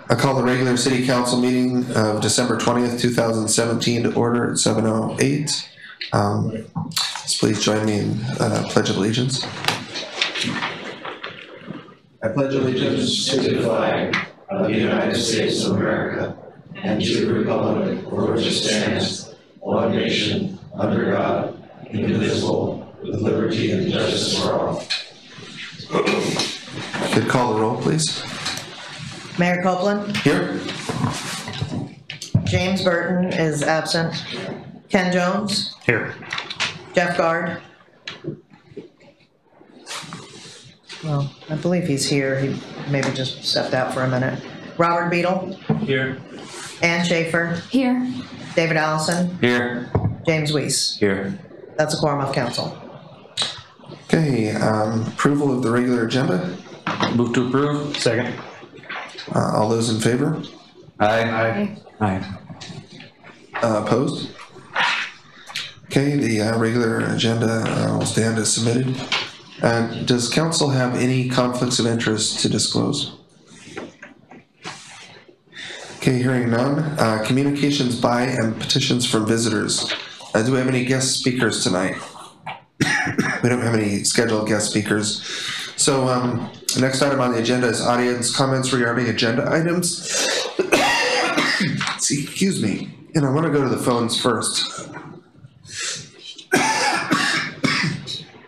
I call the regular City Council meeting of December 20th, 2017 to order at 7:08. Please join me in Pledge of Allegiance. I pledge allegiance to the flag of the United States of America and to the republic for which it stands, one nation, under God, indivisible, with liberty and justice for all. Could call the roll, please. Mayor Copeland? Here. James Burton is absent. Ken Jones? Here. Jeff Gard? Well, I believe he's here. He maybe just stepped out for a minute. Robert Beadle? Here. Ann Schaefer? Here. David Allison? Here. James Weiss? Here. That's a quorum of council. Okay, approval of the regular agenda. Move to approve. Second. All those in favor? Aye. Aye. Opposed? Okay, the regular agenda will stand as submitted. Does council have any conflicts of interest to disclose? Okay, hearing none. Communications by and petitions from visitors. Do we have any guest speakers tonight? We don't have any scheduled guest speakers. So the next item on the agenda is audience comments regarding agenda items. Excuse me. And I want to go to the phones first.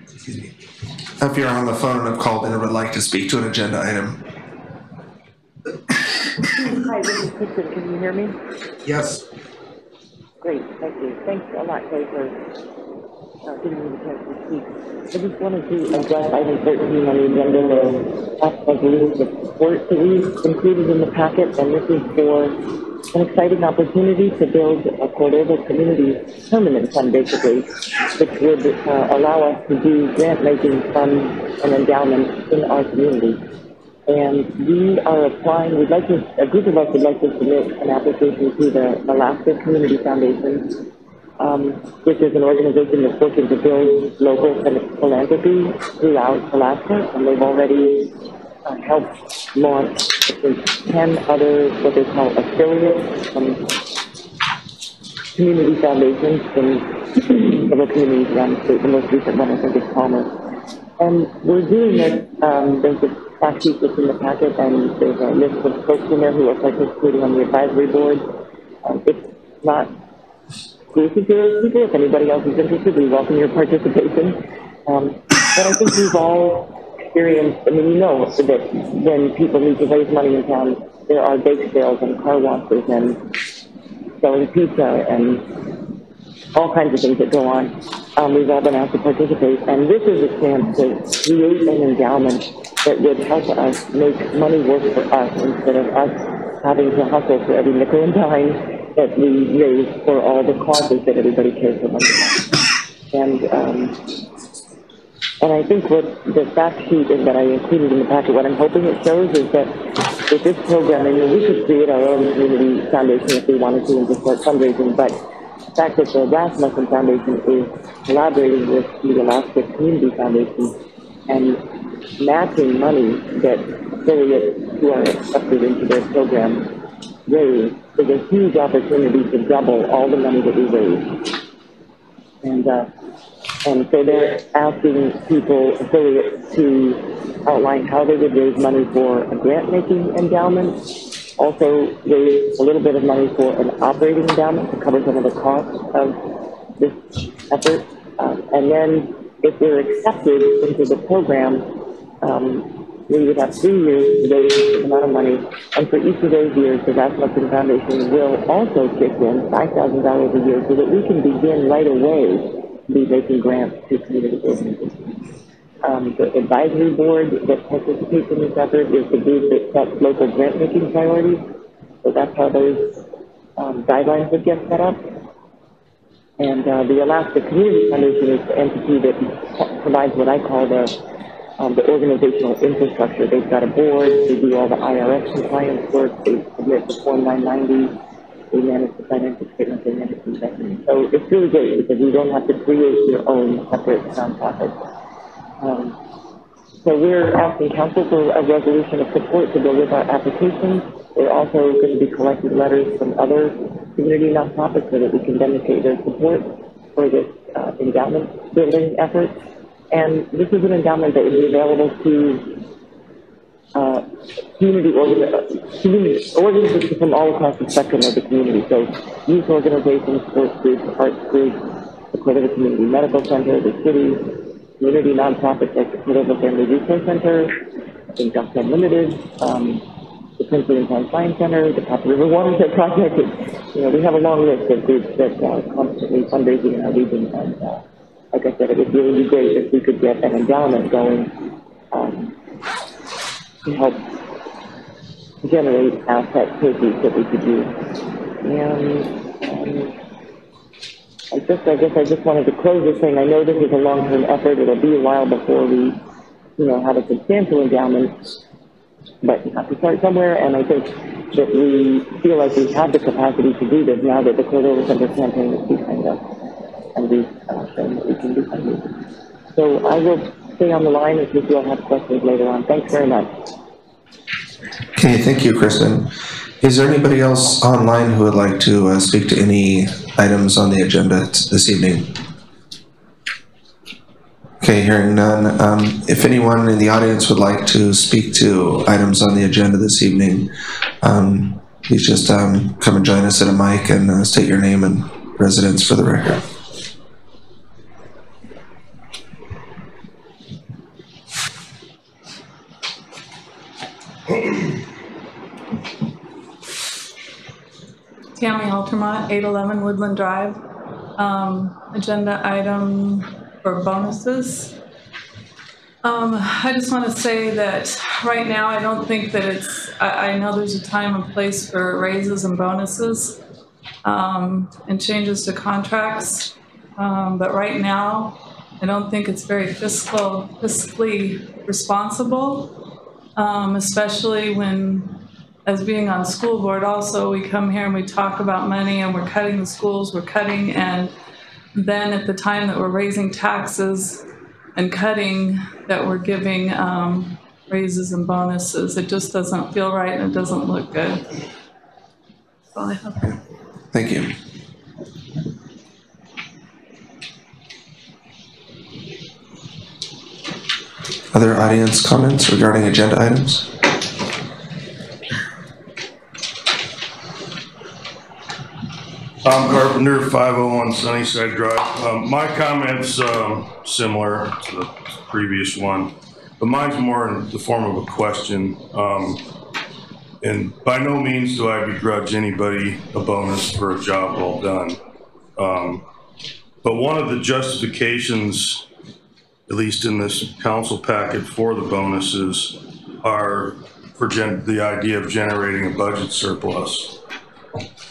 Excuse me. If you're on the phone and have called in and would like to speak to an agenda item. Hi, this is Kristen. Can you hear me? Yes. Great, thank you. Thanks a lot, Clay, for giving me the chance to speak. I just wanted to address item 13 on the agenda, the draft resolution of support that we've included in the packet, and this is for an exciting opportunity to build a Cordova community permanent fund, basically, which would allow us to do grant-making funds and endowments in our community. And we are applying, a group of us would like to submit an application to the Alaska Community Foundation, which is an organization that's working to build local philanthropy throughout Alaska, and they've already helped launch, I think, 10 other, what they call affiliates, community foundations in several communities around the state. The most recent one, I think, is Palmer. And we're doing this, there's a fact sheet that's in the packet, and there's a list of folks in there who are participating on the advisory board. It's not exclusive to those people. If anybody else is interested, we welcome your participation. But I think we've all experienced, I mean, you know that when people need to raise money in town, there are bake sales and car washes and selling pizza and all kinds of things that go on. We've all been asked to participate, and this is a chance to create an endowment that would help us make money work for us instead of us having to hustle for every nickel and dime that we raise for all the causes that everybody cares so much about. And I think what the fact sheet is that I included in the packet, what I'm hoping it shows is that with this program, I mean, we could create our own community foundation if we wanted to and just start fundraising, but the fact that the Rasmussen Foundation is collaborating with the Alaska Community Foundation and matching money that affiliates who are accepted into their program raise is a huge opportunity to double all the money that we raise. And so they're asking people, affiliates, to outline how they would raise money for a grant-making endowment, also raise a little bit of money for an operating endowment to cover some of the costs of this effort. And then if they're accepted into the program, we would have 3 years to raise a amount of money. And for each of those years, the Rasmussen Foundation will also kick in $5,000 a year so that we can begin right away to be making grants to community organizations. The advisory board that participates in this effort is the group that sets local grant-making priorities. So that's how those guidelines would get set up. And the Alaska Community Foundation is the entity that provides what I call the organizational infrastructure. They've got a board, they do all the IRS compliance work, they submit the Form 990, they manage the financial statements, they manage the investment. So it's really great because you don't have to create your own separate nonprofit. So we're asking council for a resolution of support to go with our application. we're also going to be collecting letters from other community nonprofits so that we can demonstrate their support for this endowment building effort. And this is an endowment that would be available to community organizations from all across the spectrum of the community. So youth organizations, sports groups, arts groups, the Cordova Community Medical Center, the city, community nonprofits like the Cordova Family Resource Center, I think Ducks Unlimited, the Prince William Town Science Center, the Copper River Watershed Project. You know, we have a long list of groups that are constantly fundraising in our region. And like I said, it would really be great if we could get an endowment going to help generate asset proceeds that we could use. And I guess I just wanted to close this thing. I know this is a long-term effort. It'll be a while before we, have a substantial endowment, but you have to start somewhere. And I think that we feel like we have the capacity to do this now that the Cordova Center campaign is behind us, and we've shown that we can do something. So I will stay on the line in case you all have questions later on. Thanks very much. Okay, thank you, Kristen. Is there anybody else online who would like to speak to any items on the agenda this evening? Okay, hearing none. If anyone in the audience would like to speak to items on the agenda this evening, please just come and join us at a mic and state your name and residence for the record. Tammy Altamont, 811 Woodland Drive. Agenda item for bonuses. I just want to say that right now I don't think that I know there's a time and place for raises and bonuses and changes to contracts, but right now I don't think it's very fiscally responsible, especially when, as being on school board also, we come here and we talk about money and we're cutting the schools, and then at the time that we're raising taxes and cutting, that we're giving raises and bonuses. It just doesn't feel right and it doesn't look good. That's all I have. Thank you. Other audience comments regarding agenda items? Tom Carpenter, 501 Sunnyside Drive. My comment's similar to the previous one, but mine's more in the form of a question. And by no means do I begrudge anybody a bonus for a job well done. But one of the justifications, at least in this council packet, for the bonuses are for the idea of generating a budget surplus.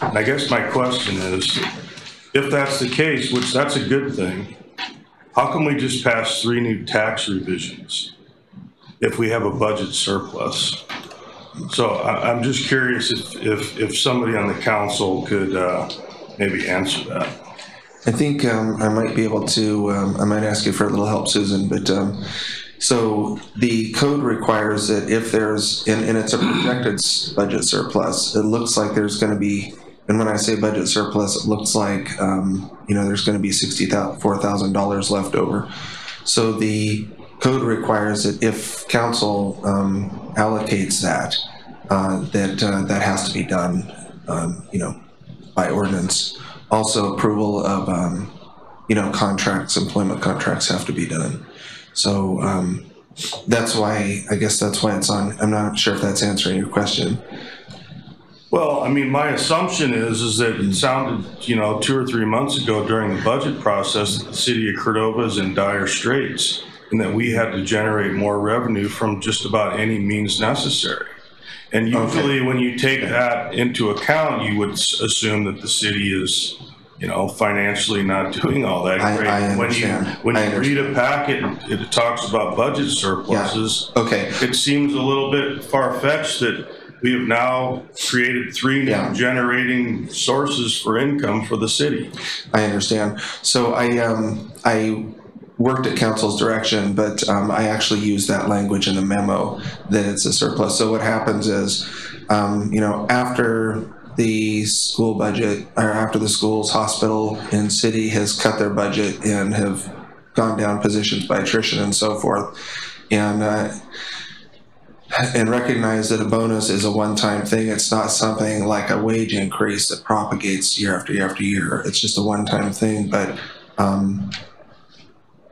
And I guess my question is, if that's the case, which that's a good thing, how come we just pass 3 new tax revisions if we have a budget surplus? So I'm just curious if somebody on the council could maybe answer that. I think I might be able to, I might ask you for a little help, Susan, but so the code requires that if there's, and it's a projected budget surplus, it looks like there's going to be, and when I say budget surplus, it looks like, there's going to be $64,000 left over. So the code requires that if council allocates that, that has to be done, by ordinance. Also, approval of, contracts, employment contracts have to be done. So that's why, I guess that's why it's on. I'm not sure if that's answering your question. Well, I mean, my assumption is that it sounded, 2 or 3 months ago during the budget process that the city of Cordova is in dire straits and that we had to generate more revenue from just about any means necessary. And usually when you take that into account, you would assume that the city is, financially not doing all that great. I understand. When you read a packet, it talks about budget surpluses. Yeah. Okay. It seems a little bit far-fetched that we have now created 3 new generating sources for income for the city. I understand. So I worked at council's direction, but I actually use that language in the memo that it's a surplus. So what happens is You know, after the school budget, or after the schools, hospital, and city has cut their budget and have gone down positions by attrition and so forth, and recognize that a bonus is a one-time thing. It's not something like a wage increase that propagates year after year after year. It's just a one-time thing. But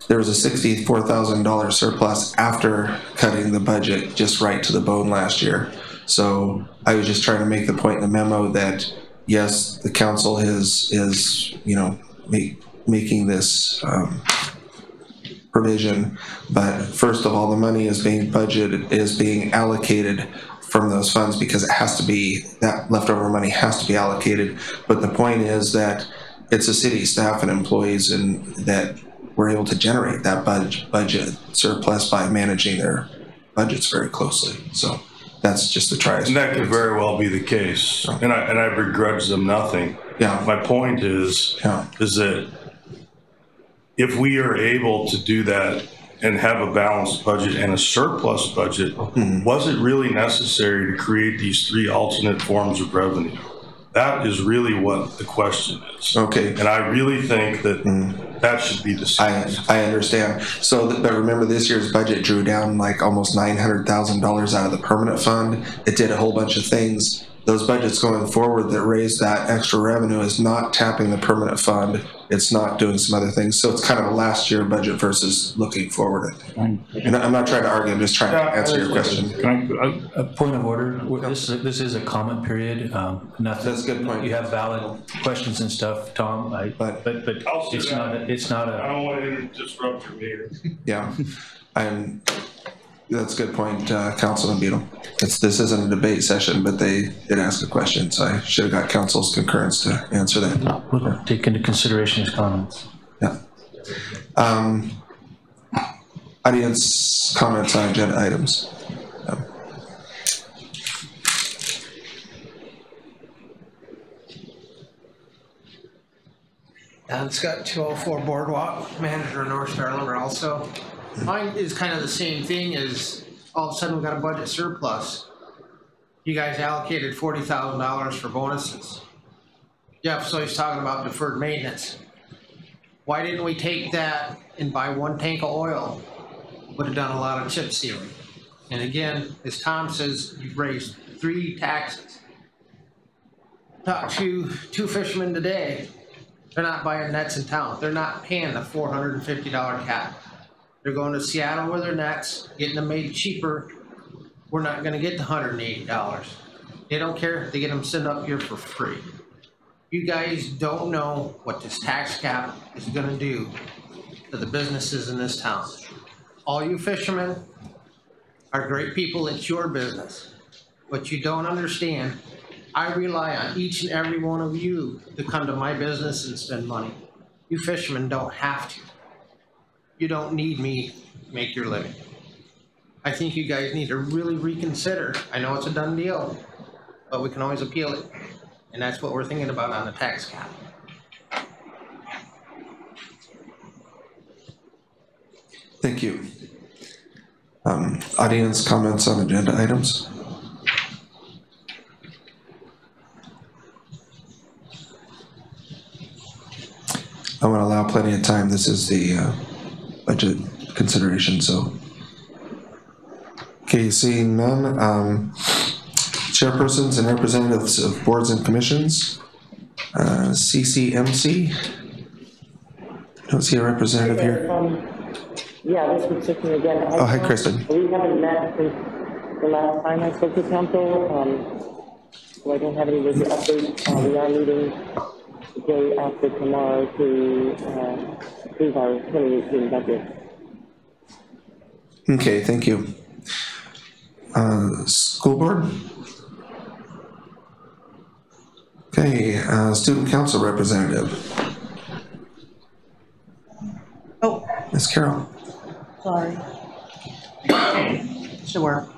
there was a $64,000 surplus after cutting the budget just right to the bone last year. So I was just trying to make the point in the memo that yes, the council is you know, making this provision, but first of all, the money is being budgeted, is being allocated from those funds, because it has to be, that leftover money has to be allocated. But the point is that it's a city staff and employees, and that we're able to generate that budget surplus by managing their budgets very closely. So that's just the try. And that could very well be the case, and I begrudge them nothing. Yeah. My point is that if we are able to do that and have a balanced budget and a surplus budget, was it really necessary to create these three alternate forms of revenue? That is really what the question is. Okay. And I really think that that should be the same. I understand. So, but remember, this year's budget drew down like almost $900,000 out of the permanent fund. It did a whole bunch of things. Those budgets going forward that raised that extra revenue is not tapping the permanent fund. It's not doing some other things. So it's kind of a last year budget versus looking forward, I think. And I'm not trying to argue, I'm just trying to answer your question. Can I, a point of order? This is a comment period. That's a good point. You have valid questions and stuff, Tom. But it's not a. I don't want to disrupt your meeting. Yeah, that's a good point, Councilman Beadle. This isn't a debate session, but they did ask a question, so I should have got council's concurrence to answer that. We'll take into consideration his comments. Yeah. Audience comments on agenda items. Don Scott, 204 Boardwalk, manager of North Star Lumber also. Mine is kind of the same thing as all of a sudden we got a budget surplus. You guys allocated $40,000 for bonuses. Jeff, so he's talking about deferred maintenance. Why didn't we take that and buy one tank of oil? Would have done a lot of chip sealing. And again, as Tom says, you've raised 3 taxes. Talked to 2 fishermen today. They're not buying nets in town. They're not paying the $450 cap. They're going to Seattle with their nets, getting them made cheaper. We're not going to get the $180. They don't care. They get them sent up here for free. You guys don't know what this tax cap is going to do to the businesses in this town. All you fishermen are great people. It's your business. But you don't understand. I rely on each and every one of you to come to my business and spend money. You fishermen don't have to. You don't need me to make your living. I think you guys need to really reconsider. I know it's a done deal, but we can always appeal it. And that's what we're thinking about on the tax cap. Thank you. Audience comments on agenda items? I want to allow plenty of time. This is the budget consideration, so. Okay, seeing none. Chairpersons and representatives of boards and commissions. CCMC. Don't see a representative here. Yeah, this is Kristen again. Oh, hi, Kristen. We haven't met since the last time I spoke to council, so I don't have any major updates. We are meeting the day after tomorrow to approve our 2018 budget. Okay, thank you. School board? Okay, student council representative. Oh, Ms. Carroll. sorry. Sure.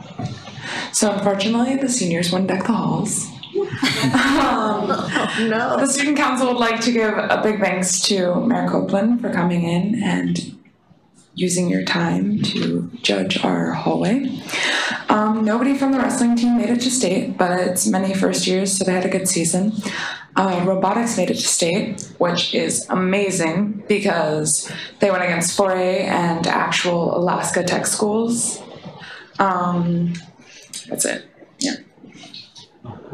So unfortunately, the seniors wouldn't deck the halls. No. The student council would like to give a big thanks to Mayor Copeland for coming in and using your time to judge our hallway. Nobody from the wrestling team made it to state, but it's many first years, so they had a good season. Robotics made it to state, which is amazing because they went against 4A and actual Alaska Tech schools. That's it. Yeah.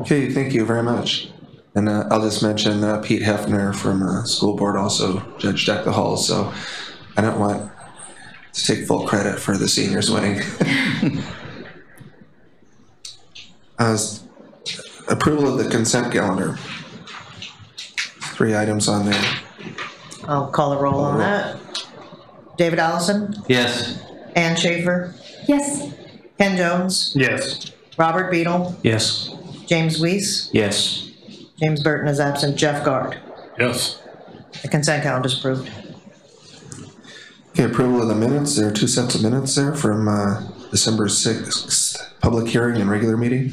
Okay, thank you very much. And I'll just mention Pete Hefner from school board also judged deck the halls, so I don't want to take full credit for the seniors winning. Approval of the consent calendar. 3 items on there. I'll call a roll on that. David Allison, Yes. Ann Schaefer, Yes. Ken Jones, Yes. Robert Beadle, Yes. James Weiss, Yes. James Burton is absent, Jeff Gard. Yes. The consent calendar is approved. Okay, approval of the minutes. There are 2 sets of minutes there from December 6th, public hearing and regular meeting.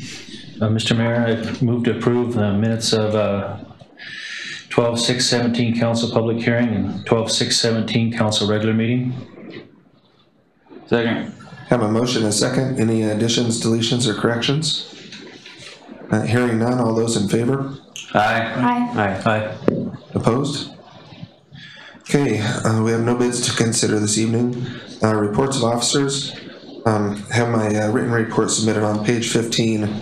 Mr. Mayor, I move to approve the minutes of 12/6/17 council public hearing and 12/6/17 council regular meeting. Second. Have a motion and a second. Any additions, deletions, or corrections? Hearing none, all those in favor? Aye. Aye. Aye. Opposed? Okay, we have no bids to consider this evening. Reports of officers. Have my written report submitted on page 15.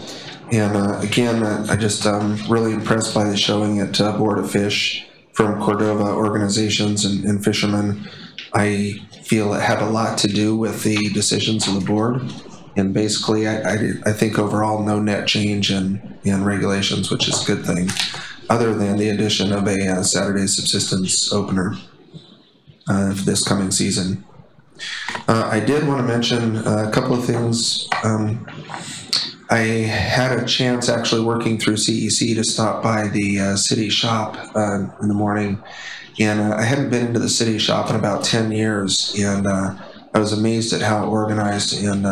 And again, I just really impressed by the showing at Board of Fish from Cordova organizations and fishermen. I feel it had a lot to do with the decisions of the board. And basically, I think overall no net change in regulations, which is a good thing, other than the addition of a Saturday subsistence opener for this coming season. I did want to mention a couple of things. I had a chance actually working through CEC to stop by the city shop in the morning, and I hadn't been into the city shop in about 10 years, and I was amazed at how organized and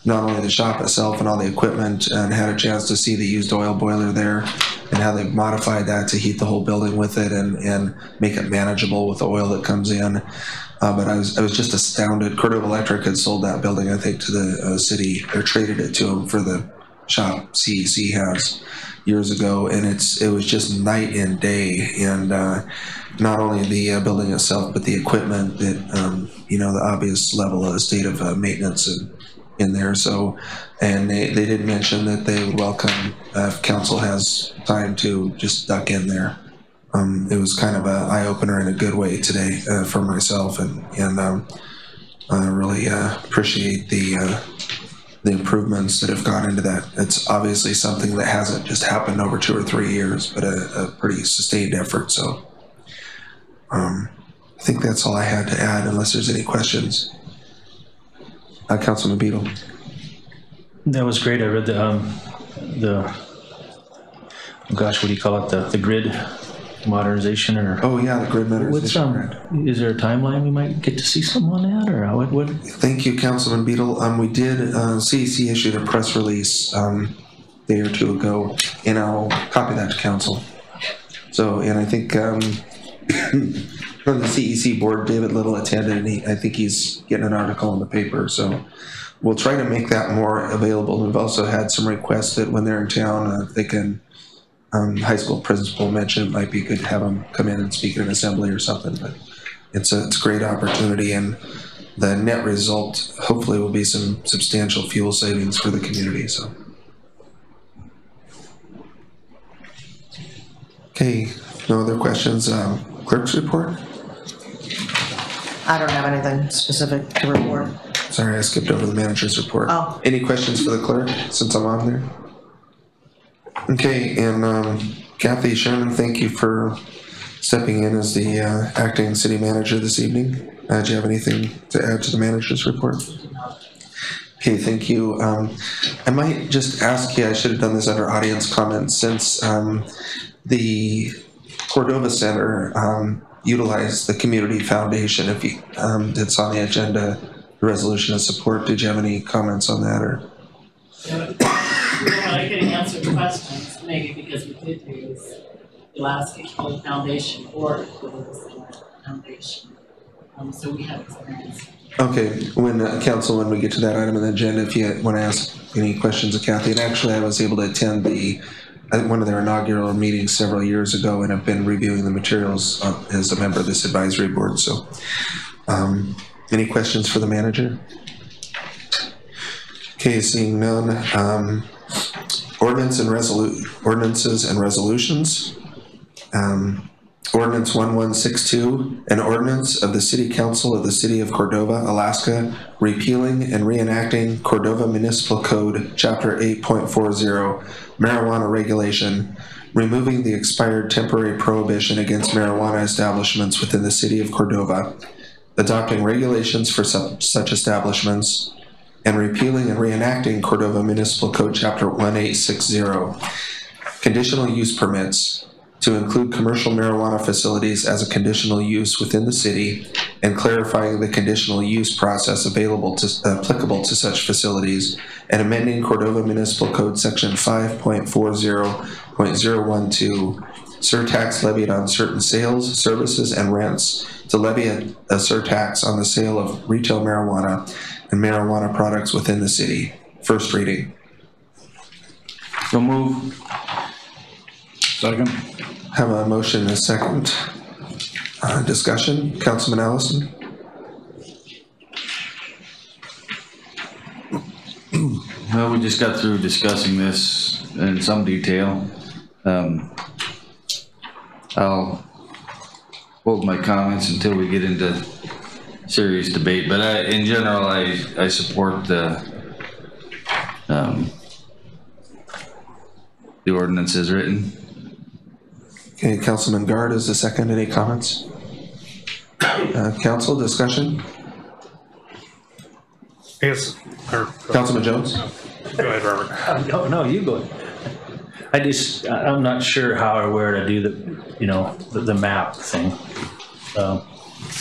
not only the shop itself and all the equipment, and had a chance to see the used oil boiler there and how they've modified that to heat the whole building with it and make it manageable with the oil that comes in. But I was just astounded. Cordova Electric had sold that building, I think, to the city, or traded it to them for the shop CEC has years ago, and it was just night and day. And not only the building itself, but the equipment that the obvious level of state of maintenance in there. So, and they did mention that they would welcome if council has time to just duck in there. It was kind of an eye-opener in a good way today for myself, and I really appreciate the improvements that have gone into that. It's obviously something that hasn't just happened over 2 or 3 years, but a pretty sustained effort. So I think that's all I had to add, unless there's any questions. Councilman Beadle. That was great. I read the gosh, what do you call it? The grid modernization, or Oh yeah, the grid modernization. what's is there a timeline we might get to see something on that, or what? Thank you, Councilman Beadle. We did CEC issued a press release a day or 2 ago, and I'll copy that to council. So, and I think from the CEC board, David Little attended, and I think he's getting an article in the paper. So we'll try to make that more available. We've also had some requests that when they're in town, they can. High school principal mentioned it might be good to have them come in and speak at an assembly or something, but it's a great opportunity, and the net result hopefully will be some substantial fuel savings for the community. So, okay, no other questions. Clerk's report? I don't have anything specific to report. Sorry, I skipped over the manager's report. Oh. Any questions for the clerk since I'm on there? Okay, and Kathy Sherman, thank you for stepping in as the acting city manager this evening. Do you have anything to add to the manager's report? Okay, thank you. I might just ask you, I should have done this under audience comments, since the Cordova Center utilized the community foundation. If you, it's on the agenda, the resolution of support. Did you have any comments on that, or? I couldn't answer the questions, maybe because we did use the Alaska Foundation or the Cordova Center Foundation. so we have experience. Okay, Council, when we get to that item on the agenda, if you want to ask any questions of Kathy, and actually I was able to attend one of their inaugural meetings several years ago and have been reviewing the materials as a member of this advisory board, so. Any questions for the manager? Okay, seeing none. Ordinances and resolutions. Ordinance 1162, an ordinance of the City Council of the City of Cordova, Alaska, repealing and reenacting Cordova Municipal Code, Chapter 8.40, marijuana regulation, removing the expired temporary prohibition against marijuana establishments within the City of Cordova, adopting regulations for such establishments, and repealing and reenacting Cordova Municipal Code Chapter 1860. Conditional use permits to include commercial marijuana facilities as a conditional use within the city, and clarifying the conditional use process applicable to such facilities, and amending Cordova Municipal Code Section 5.40.012, surtax levied on certain sales, services, and rents, to levy a surtax on the sale of retail marijuana and marijuana products within the city. First reading. So move. Second. Have a motion and a second. Discussion. Councilman Allison. Well, we just got through discussing this in some detail. I'll hold my comments until we get into serious debate, but in general, I support the ordinance as written. Okay, Councilman Guard is the second. Any comments? Council discussion? Yes. Councilman Jones? Go ahead, Robert. No, you go. I'm not sure how or where to do the map thing.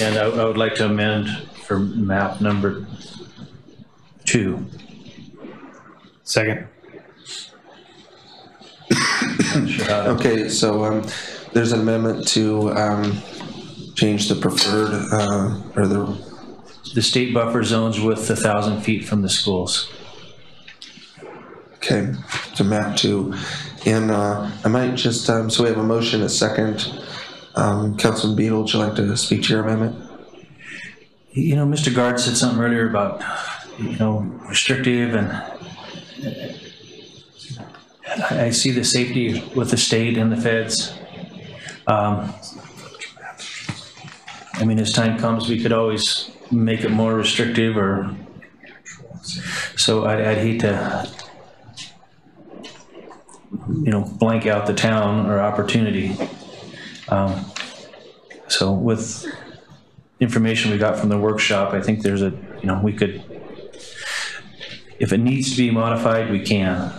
And I would like to amend for map number 2. Second. Okay, so there's an amendment to change the preferred or the state buffer zones with 1,000 feet from the schools. Okay, to map 2. And I might just, so we have a motion, a second. Councilman Beadle, would you like to speak to your amendment? You know, Mr. Guard said something earlier about, restrictive, and I see the safety with the state and the feds. I mean, as time comes, we could always make it more restrictive, or so I'd hate to, blank out the town or opportunity. So with information we got from the workshop, I think there's we could, if it needs to be modified, we can.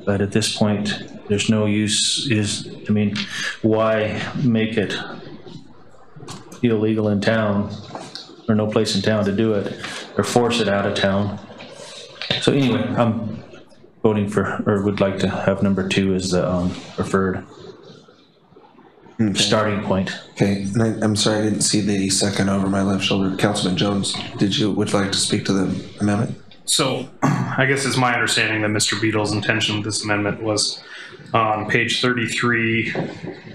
But at this point, there's no use, why make it illegal in town, or no place in town to do it, or force it out of town? So anyway, I'm voting for, or would like to have number 2 as the preferred starting point. Okay, and I'm sorry I didn't see the second over my left shoulder. Councilman Jones, would you like to speak to the amendment? So I guess it's my understanding that Mr. Beadle's intention with this amendment was on page 33,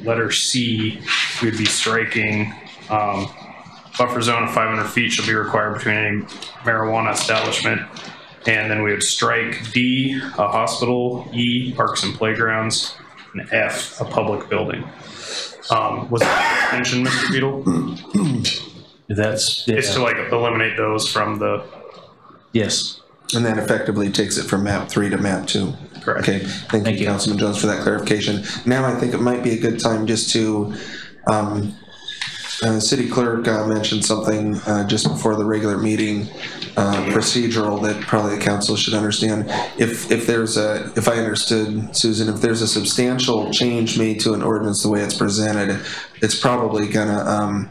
letter C, we'd be striking buffer zone of 500 feet shall be required between any marijuana establishment. And then we would strike D, a hospital, E, parks and playgrounds, and F, a public building. Was that the intention, Mr. Beadle? It's to eliminate those from the... Yes. And that effectively takes it from map 3 to map 2. Correct. Okay, thank you, Councilman Jones, for that clarification. Now I think it might be a good time just to, City Clerk mentioned something just before the regular meeting, procedural, that probably the council should understand. If I understood, Susan, if there's a substantial change made to an ordinance the way it's presented, it's probably gonna,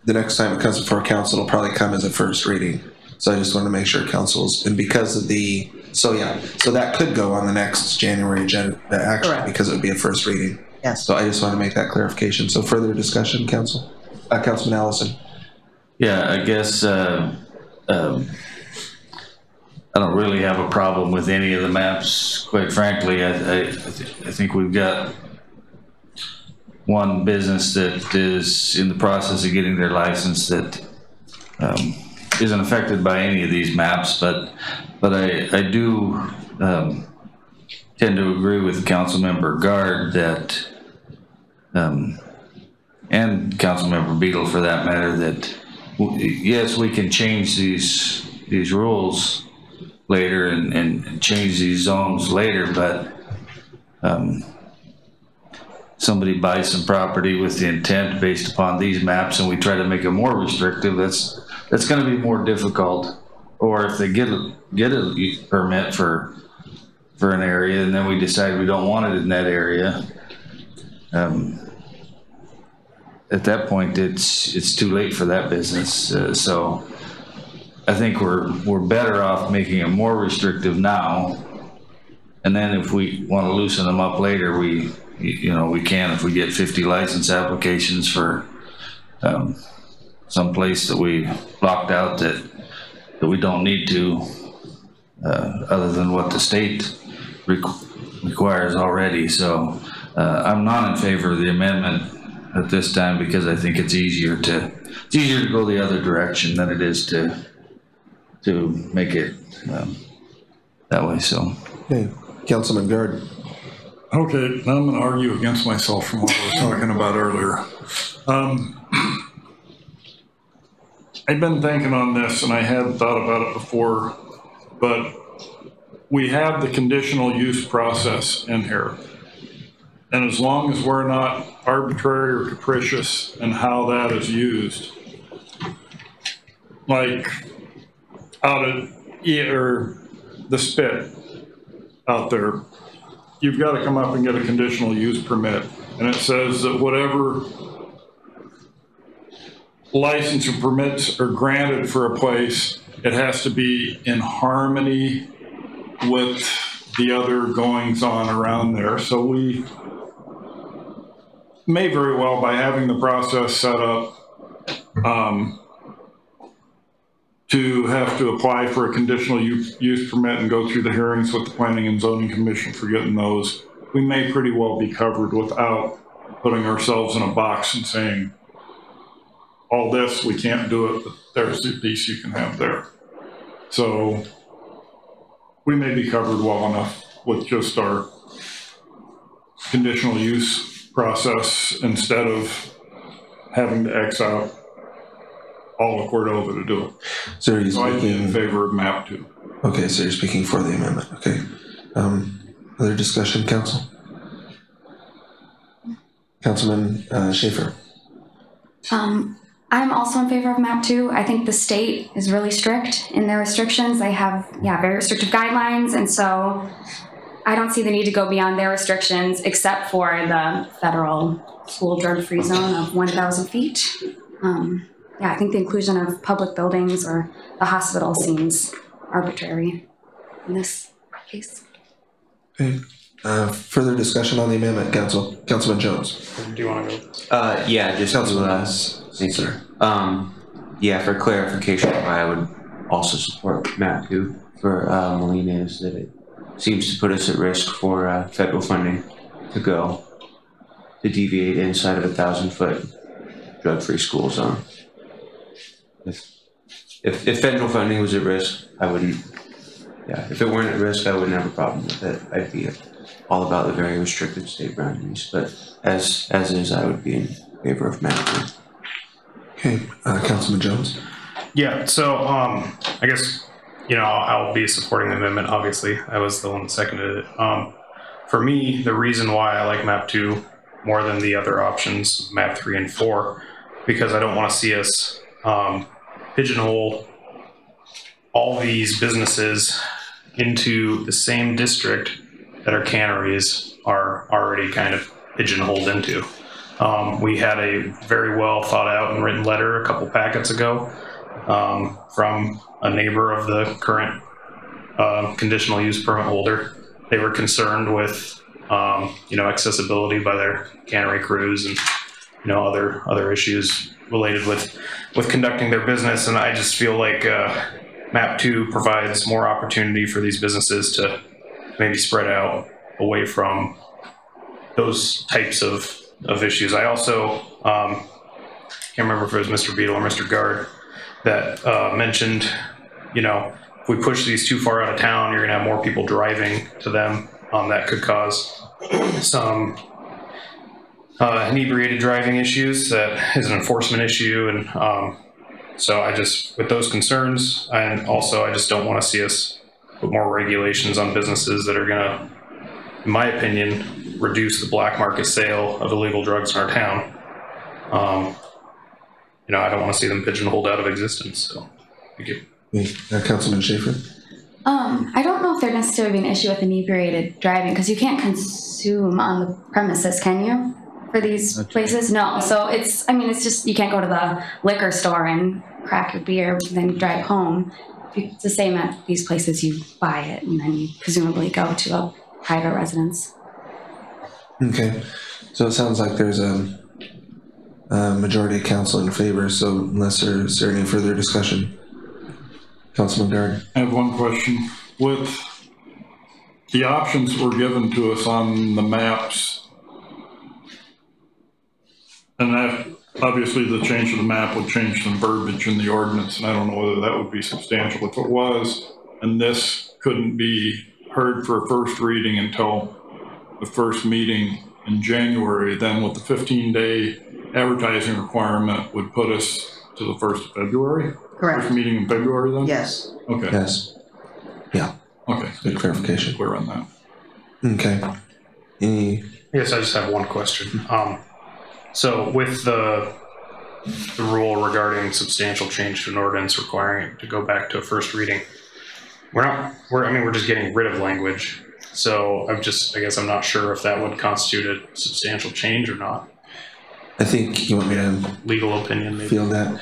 the next time it comes before council, it'll probably come as a first reading. So I just want to make sure council's, and because of the, so that could go on the next January agenda, actually, because it would be a first reading. Yes. So I just want to make that clarification. So further discussion, council? Councilman Allison. Yeah, I guess, I don't really have a problem with any of the maps, quite frankly. I think we've got one business that is in the process of getting their license that isn't affected by any of these maps, but I do tend to agree with Councilmember Guard that, and Councilmember Beadle for that matter, that yes, we can change these rules later and change these zones later, but somebody buys some property with the intent based upon these maps and we try to make it more restrictive, that's going to be more difficult. Or if they get a permit for an area and then we decide we don't want it in that area, at that point it's too late for that business. So I think we're better off making it more restrictive now, and then if we want to loosen them up later, we can. If we get 50 license applications for some place that we blocked out that we don't need to, other than what the state requires already. So I'm not in favor of the amendment at this time because I think it's easier to go the other direction than it is to make it that way. So, Okay, Councilman Guard. Okay, now I'm going to argue against myself from what I was talking about earlier. I've been thinking on this, and I hadn't thought about it before, but we have the conditional use process in here. And as long as we're not arbitrary or capricious in how that is used, like out of or the spit out there, you've got to come up and get a conditional use permit. And it says that whatever license or permits are granted for a place, it has to be in harmony with the other goings on around there. So we may very well, by having the process set up, to have to apply for a conditional use permit and go through the hearings with the Planning and Zoning Commission for getting those, we may pretty well be covered without putting ourselves in a box and saying, all this, we can't do it, but there's the piece you can have there. So we may be covered well enough with just our conditional use process instead of having to X out all of Cordova to do it. So are you So I'd be in speaking, favor of map 2. okay, so you're speaking for the amendment, okay. Other discussion, council? Councilman Schaefer. I'm also in favor of map 2. I think the state is really strict in their restrictions. They have, very restrictive guidelines, and so I don't see the need to go beyond their restrictions except for the federal school drug-free zone of 1,000 feet. I think the inclusion of public buildings or the hospital seems arbitrary in this case. Okay. Further discussion on the amendment, Councilman Jones. Do you want to go? Yeah, just thank you. For clarification, I would also support map 2 for Molina, is that it seems to put us at risk for federal funding to deviate inside of 1,000-foot drug-free school zone. If federal funding was at risk, I wouldn't. Yeah, if it weren't at risk, I wouldn't have a problem with it. I'd be all about the very restricted state boundaries. But as is, I would be in favor of map 2. Okay, Councilman Jones. Yeah, so I guess, I'll be supporting the amendment, obviously. I was the one that seconded it. For me, the reason why I like map 2 more than the other options, map 3 and 4, because I don't want to see us pigeonhole all these businesses into the same district that our canneries are already kind of pigeonholed into. We had a very well thought out and written letter a couple packets ago from a neighbor of the current conditional use permit holder. They were concerned with accessibility by their cannery crews and other issues related with conducting their business. And I just feel like map 2 provides more opportunity for these businesses to maybe spread out away from those types of issues. I also can't remember if it was Mr. Beadle or Mr. Guard that mentioned, you know, if we push these too far out of town, you're gonna have more people driving to them. That could cause some inebriated driving issues. That is an enforcement issue. And so I just, with those concerns, and also I just don't want to see us put more regulations on businesses that are gonna, in my opinion, reduce the black market sale of illegal drugs in our town. You know, I don't want to see them pigeonholed out of existence. So, thank you. Councilman Schaefer. I don't know if there'd necessarily be an issue with inebriated driving because you can't consume on the premises, can you? For these places? No. So it's, I mean, it's just, you can't go to the liquor store and crack your beer and then drive home. It's the same at these places. You buy it and then you presumably go to a private residence. Okay. So it sounds like there's a majority of council in favor. So unless is there any further discussion? Councilman Guard. I have one question. With the options that were given to us on the maps, and that obviously the change of the map would change some verbiage in the ordinance, and I don't know whether that would be substantial. If it was, and this couldn't be heard for a first reading until the first meeting in January, then with the 15-day advertising requirement would put us to the 1st of February? Correct. First meeting in February then? Yes. Okay. Yes. Yeah. Okay. Good clarification. Clear on that. Okay. Any? Yes, I just have one question. So with the rule regarding substantial change to an ordinance requiring it to go back to a first reading, we're just getting rid of language. So I guess I'm not sure if that would constitute a substantial change or not. I think you want me to legal opinion maybe. Feel that.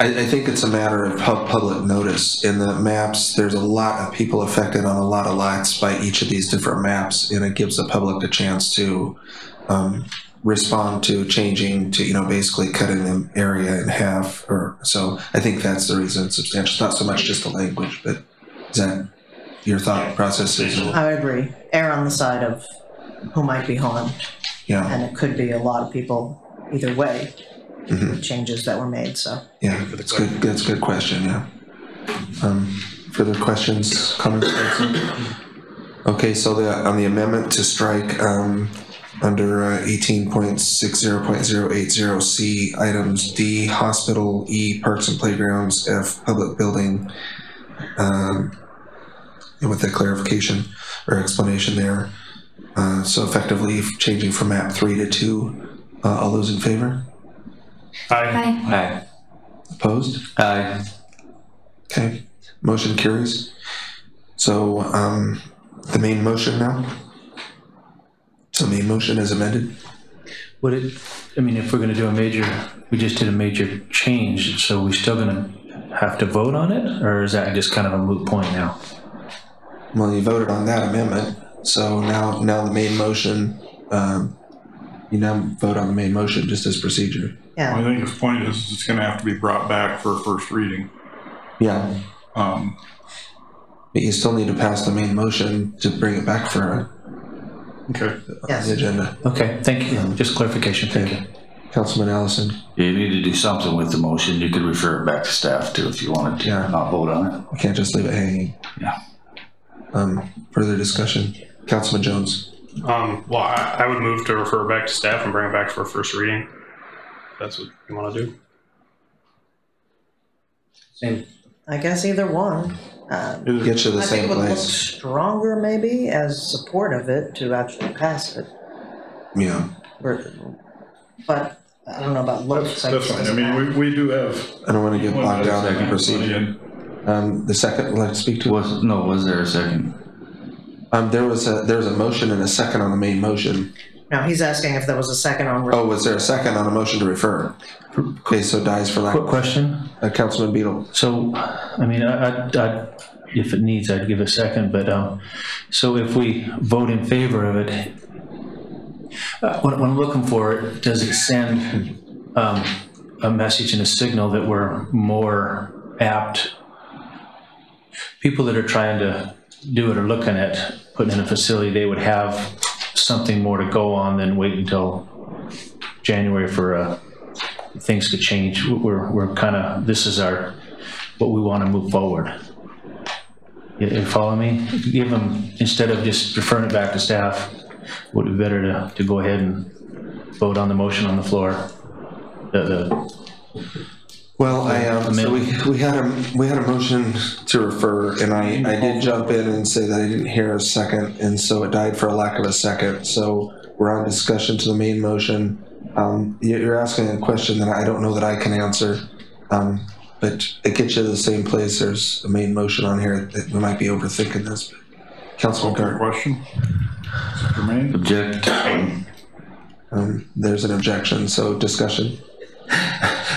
I think it's a matter of public notice. In the maps, there's a lot of people affected on a lot of lots by each of these different maps, and it gives the public a chance to respond to changing to, you know, basically cutting the area in half. Or so I think that's the reason it's substantial. It's not so much just the language, but is that your thought process? I would agree. Err on the side of who might be harmed. Yeah. And it could be a lot of people either way. Mm-hmm. Changes that were made. So yeah, that's good. That's a good question. Yeah. Further questions, comments? Okay, so on the amendment to strike under 18.60.080C items D hospital, E parks and playgrounds, F public building, and with that clarification or explanation there. So effectively changing from map 3 to 2. All those in favor? Aye. Aye. Opposed? Aye. Okay, motion carries. So the main motion now? So main motion is amended? Would it, I mean, if we're gonna do we just did a major change, so we're still gonna have to vote on it? Or is that just kind of a moot point now? Well, you voted on that amendment, so now the main motion, you now vote on the main motion just as procedure. Yeah. I think his point is it's going to have to be brought back for a first reading. Yeah. But you still need to pass the main motion to bring it back for the agenda. Okay, thank you. Just clarification, thank you. Councilman Allison. You need to do something with the motion. You could refer it back to staff too if you wanted to not vote on it. You can't just leave it hanging. Yeah. Further discussion. Councilman Jones. Well, I would move to refer back to staff and bring it back for a first reading. If that's what you want to do. Same. I guess either one. Get you the I same think it would look place. stronger maybe as support of it to actually pass it. Yeah. But I don't know about looks. That's fine. I mean, we do have. I don't want to get bogged down in the procedure. The second, would like to speak to? Was there a second? There was a motion and a second on the main motion. No, he's asking if there was a second on. Oh, was there a second on a motion to refer? Okay, so dies for lack. Quick question. Councilman Beadle. So, I mean, if it needs, I'd give a second, but so if we vote in favor of it, what I'm looking for, does it send a a message and a signal that we're more apt. People that are trying to do it or looking at putting in a facility, they would have something more to go on than wait until January for things could change. We're kind of, this is what we want to move forward. You follow me? Give them, instead of just referring it back to staff, would it be better to go ahead and vote on the motion on the floor? Well, so we had a motion to refer, and I did jump in and say that I didn't hear a second, and so it died for a lack of a second. So we're on discussion to the main motion. You're asking a question that I don't know that I can answer, but it gets you to the same place. There's a main motion on here that we might be overthinking this. Councilman Gart. Question? Jermaine? Object. There's an objection, so discussion.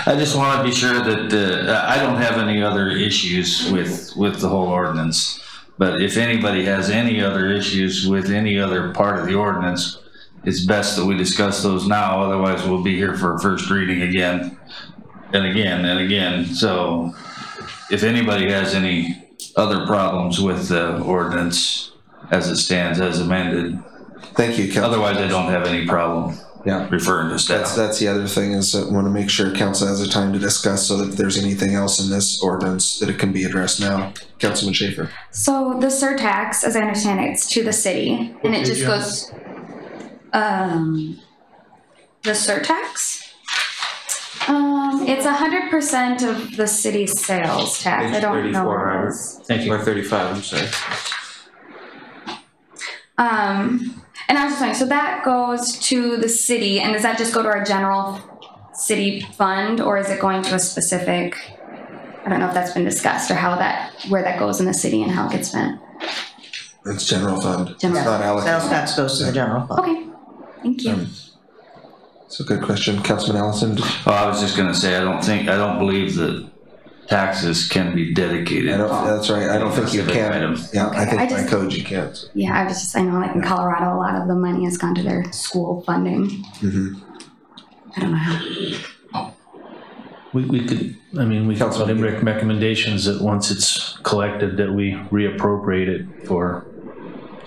I just want to be sure that I don't have any other issues with the whole ordinance. But if anybody has any other issues with any other part of the ordinance, it's best that we discuss those now. Otherwise, we'll be here for a first reading again and again and again. So if anybody has any other problems with the ordinance as it stands, as amended. Thank you, Council. Otherwise, I don't have any problem. Yeah, referring to staff. That's the other thing, is that I want to make sure council has a time to discuss, so that if there's anything else in this ordinance that it can be addressed now. Councilman Schaefer. So the surtax, as I understand it, it's to the city, and it just goes. The surtax. It's 100% of the city's sales tax. I don't know what it is. Thank you. Or 35. I'm sorry. And I was just wondering, so that goes to the city, and does that just go to our general city fund, or is it going to a specific, I don't know if that's been discussed, or where that goes in the city and how it gets spent? It's general fund. General. It's not allocated. Sales tax goes to the general fund. Okay, thank you. It's a good question. Councilman Allison? Oh, I was just gonna say, I don't believe that taxes can be dedicated. That's right. I don't think you can. Items. Yeah, Okay, I think I by just- code you can't. Yeah, I know like in Colorado, a lot of the money has gone to their school funding. Mm-hmm. I don't know how. We could, I mean, we could put in recommendations that once it's collected, that we reappropriate it for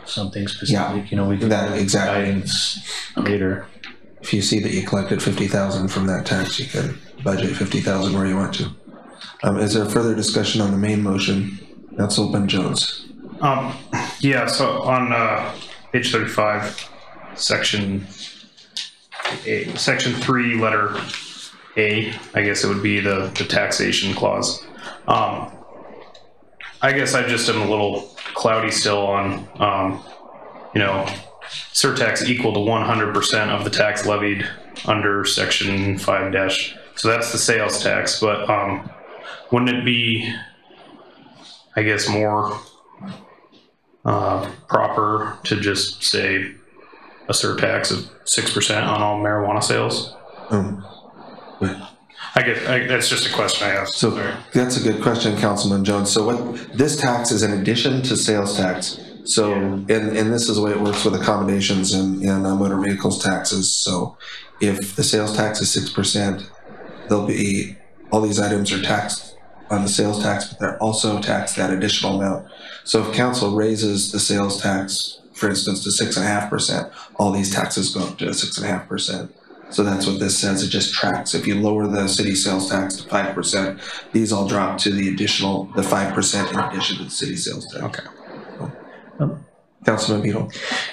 something specific, we can that exactly. guidance later. If you see that you collected 50,000 from that tax, you can budget 50,000 where you want to. Is there further discussion on the main motion? Councilman Jones. Yeah, so on page 35, section 3, letter A, I guess it would be the taxation clause. I guess I just am a little cloudy still on, surtax equal to 100% of the tax levied under section 5 so that's the sales tax, but wouldn't it be, I guess, more proper to just say a surtax of 6% on all marijuana sales? I guess that's just a question I asked. So that's a good question, Councilman Jones. So this tax is in addition to sales tax. So, and this is the way it works with accommodations and motor vehicles taxes. So if the sales tax is 6%, there'll be, all these items are taxed on the sales tax, but they're also taxed that additional amount. So if council raises the sales tax, for instance, to 6.5%, all these taxes go up to 6.5%. So that's what this says. It just tracks. If you lower the city sales tax to 5%, these all drop to the 5% in addition to the city sales tax. Okay. Councilman Beadle.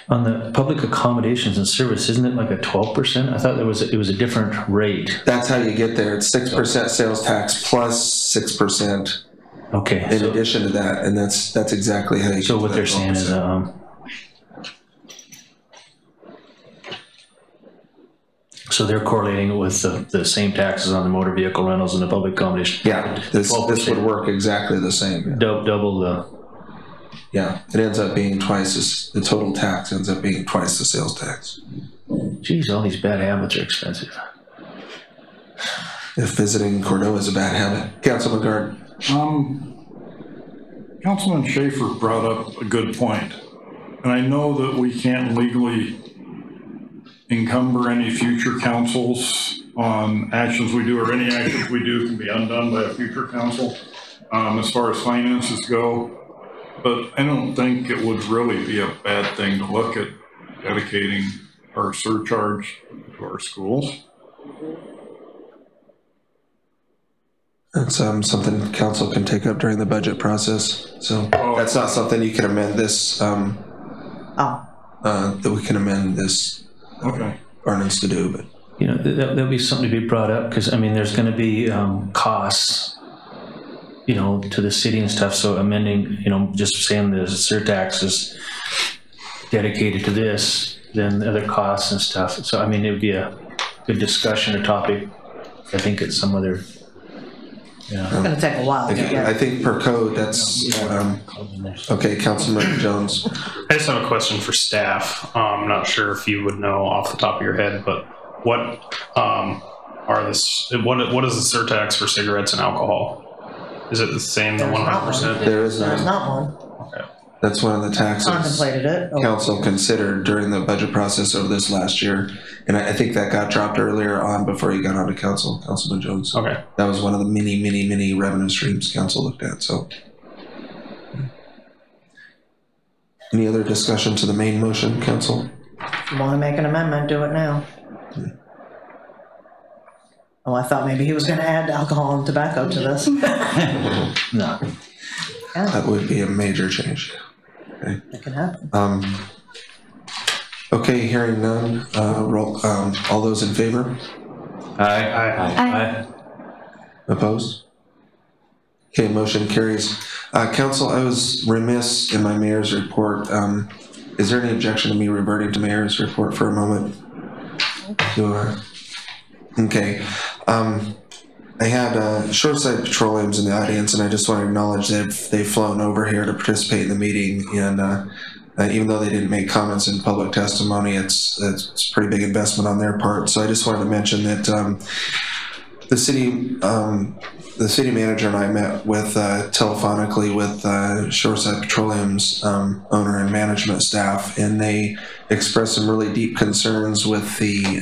On the public accommodations and service, isn't it like a 12%? I thought it was a different rate. That's how you get there. It's 6% sales tax plus 6%. Okay. In addition to that, and that's exactly how you. So what they're saying is, so they're correlating it with the same taxes on the motor vehicle rentals and the public accommodation. Yeah, this would work exactly the same. Yeah. Double the. Yeah, it ends up being twice the total tax ends up being twice the sales tax. Geez, all these bad habits are expensive. If visiting Cordova is a bad habit. Councilman Gard. Councilman Schaefer brought up a good point. And I know that we can't legally encumber any future councils on actions we do or any actions we do can be undone by a future council as far as finances go. But I don't think it would really be a bad thing to look at dedicating our surcharge to our schools. That's something council can take up during the budget process. So that's not something you can amend this, that we can amend this ordinance to do, but. You know, there'll be something to be brought up, because, I mean, there's gonna be costs, you know, to the city and stuff, so amending, you know, just saying the surtax is dedicated to this, then the other costs and stuff. So, I mean, it would be a good discussion or topic, I think, at some other, yeah. It's gonna take a while to get. I think per code, that's, okay, Councilman Jones. I just have a question for staff. I'm not sure if you would know off the top of your head, but what what is the surtax for cigarettes and alcohol? Is it the same, the 100%? There is There's none. not one. Okay. That's one of the taxes Contemplated it. council considered during the budget process over this last year. And I think that got dropped earlier on before you got onto council, Councilman Jones. Okay. That was one of the many revenue streams council looked at, so. Any other discussion to the main motion, council? If you wanna make an amendment, do it now. Oh, I thought maybe he was gonna add alcohol and tobacco to this. No. That would be a major change. Okay. It can happen. Okay, hearing none, all those in favor? Aye. Opposed? Okay, motion carries. Council, I was remiss in my mayor's report. Is there any objection to me reverting to mayor's report for a moment? Okay. I had Shoreside Petroleum's in the audience, and I just want to acknowledge that they've flown over here to participate in the meeting. And even though they didn't make comments in public testimony, it's a pretty big investment on their part. So I just wanted to mention that the city manager and I met with telephonically with Shoreside Petroleum's owner and management staff, and they expressed some really deep concerns with the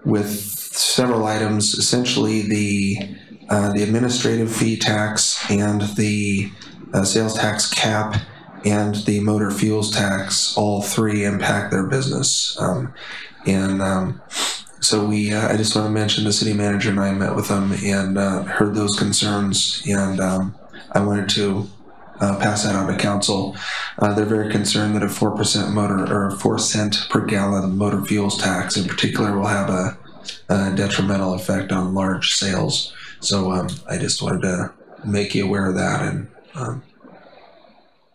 with several items, essentially the administrative fee tax and the sales tax cap and the motor fuels tax. All three impact their business, so I just want to mention the city manager and I met with them and heard those concerns, and I wanted to pass that on to council. They're very concerned that a 4% motor or 4 cent per gallon motor fuels tax in particular will have a detrimental effect on large sales. So I just wanted to make you aware of that and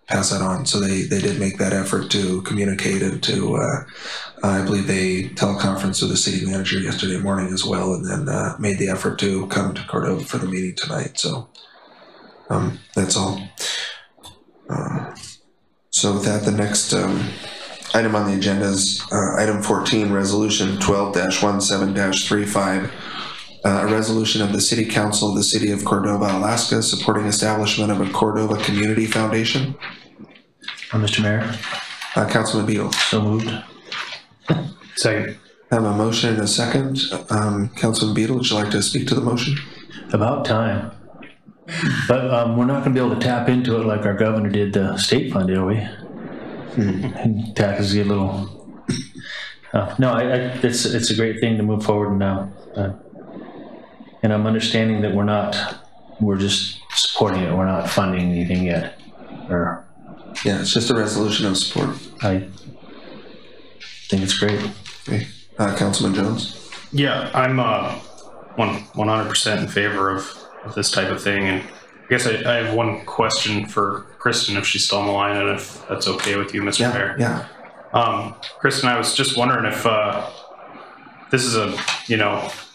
pass that on. So they did make that effort to communicate and to, I believe they teleconferenced with the city manager yesterday morning as well, and then made the effort to come to Cordova for the meeting tonight. So that's all. So with that, the next item on the agenda is item 14, resolution 12-17-35, a resolution of the City Council of the City of Cordova, Alaska, supporting establishment of a Cordova Community Foundation. Mr. Mayor? Councilman Beadle. So moved. Second. I have a motion and a second. Councilman Beadle, would you like to speak to the motion? About time. But we're not going to be able to tap into it like our governor did the state fund, are we? And taxes get a little. No, it's a great thing to move forward now, and I'm understanding that we're just supporting it. We're not funding anything yet, or. Yeah, it's just a resolution of support. I think it's great. Okay, Councilman Jones. Yeah, I'm 100% in favor of this type of thing, and I guess I have one question for Kristen, if she's still on the line, and if that's okay with you, Mr. Mayor. Yeah. Kristen, I was just wondering if this is a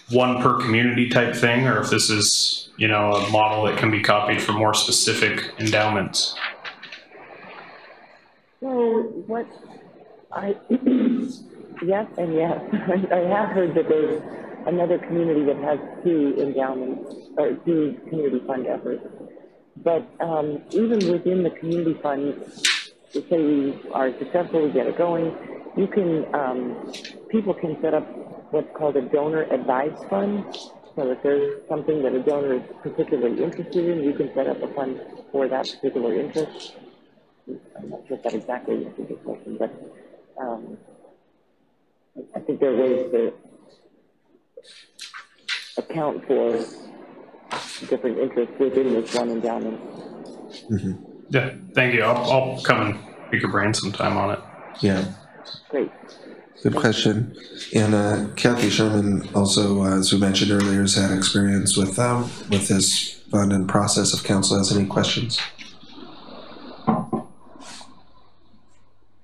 one per community type thing, or if this is a model that can be copied for more specific endowments. So what yes and yes. I have heard that there's another community that has 2 endowments or 2 community fund efforts. But even within the community fund, to say we are successful, we get it going, you can, people can set up what's called a donor advised fund. So if there's something that a donor is particularly interested in, you can set up a fund for that particular interest. I'm not sure if that exactly answers your question, but I think there are ways to account for different interests within this one endowment. Mm-hmm. Yeah, thank you. I'll come and pick your brain sometime on it. Yeah. Great. Good question. And Kathy Sherman also, as we mentioned earlier, has had experience with this fund and process. If council has any questions.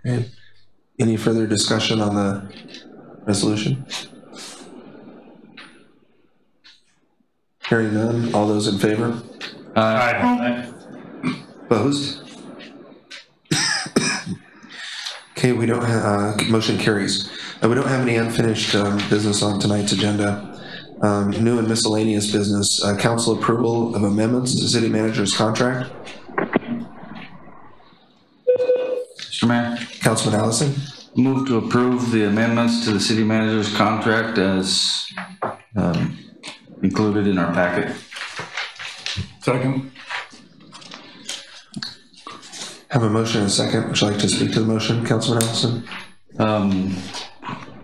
Okay. Any further discussion on the resolution? Hearing none. All those in favor? Aye. Opposed? Okay, we don't have, motion carries. We don't have any unfinished business on tonight's agenda. New and miscellaneous business, council approval of amendments to city manager's contract. Mr. Mayor? Councilman Allison? Move to approve the amendments to the city manager's contract as included in our packet. Second. Have a motion and a second. Would you like to speak to the motion, Councilman Allison?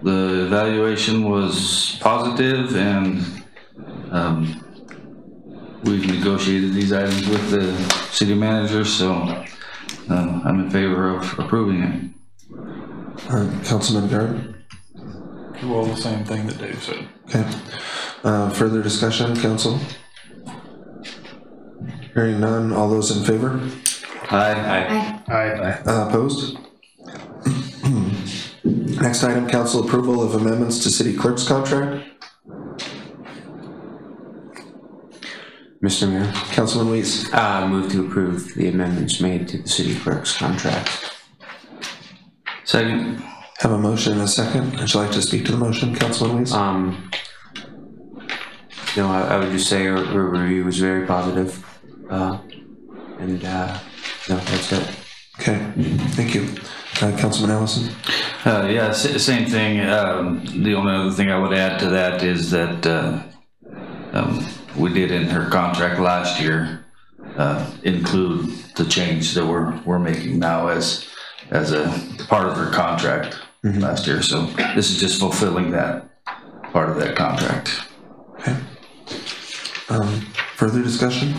The evaluation was positive, and we've negotiated these items with the city manager, so I'm in favor of approving it. Councilman Gard? Well, the same thing that Dave said. Okay. Further discussion, council? Hearing none. All those in favor? Aye. Aye. Opposed? Next item, council approval of amendments to city clerk's contract. Mr. Mayor, Councilman Weiss. move to approve the amendments made to the city clerk's contract. Second. Have a motion and a second. Would you like to speak to the motion, Councilman Weiss? No, I would just say our review was very positive. No, that's it. Okay, thank you. Councilman Allison? Yeah, same thing. The only other thing I would add to that is that we did in her contract last year include the change that we're making now as a part of her contract last year. So this is just fulfilling that part of that contract. Okay. Further discussion?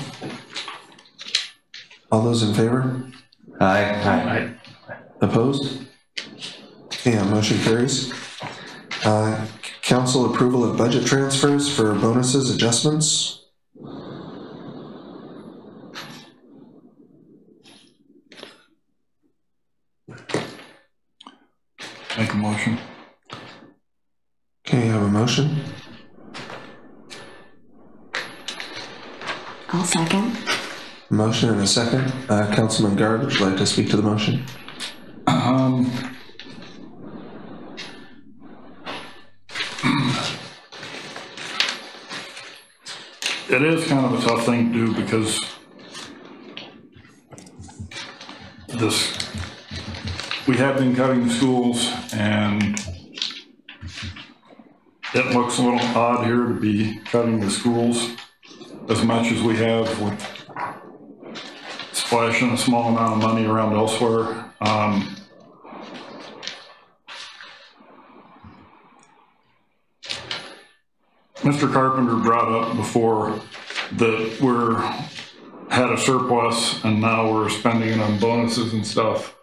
All those in favor? Aye. Opposed? Yeah, motion carries. Council approval of budget transfers for bonuses adjustments. Make a motion. Okay, you have a motion. I'll second. Motion and a second. Councilman Gard, would you like to speak to the motion? It is kind of a tough thing to do because we have been cutting schools, and it looks a little odd here to be cutting the schools as much as we have with splashing a small amount of money around elsewhere. Mr. Carpenter brought up before that had a surplus and now we're spending it on bonuses and stuff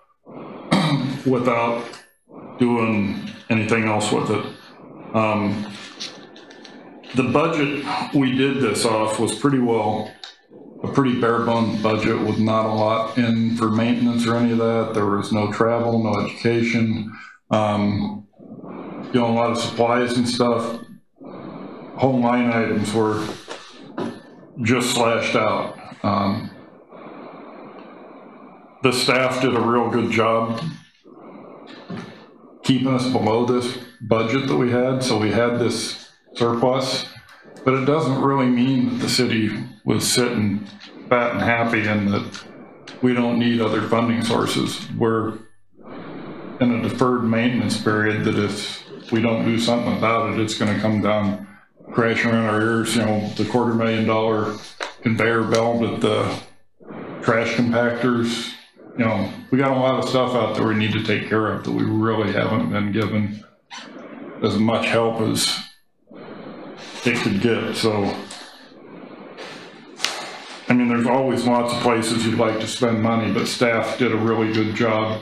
without doing anything else with it. The budget we did this off was a pretty bare bones budget with not a lot in for maintenance or any of that. There was no travel, no education, a lot of supplies and stuff. Whole line items were just slashed out. The staff did a real good job keeping us below this budget that we had, so we had this surplus, but it doesn't really mean that the city was sitting fat and happy and that we don't need other funding sources. We're in a deferred maintenance period that if we don't do something about it, it's gonna come down crashing around our ears. You know, the $250,000 conveyor belt at the trash compactors. You know, we got a lot of stuff out there we need to take care of that we really haven't been given as much help as it could get. So, I mean, there's always lots of places you'd like to spend money, but staff did a really good job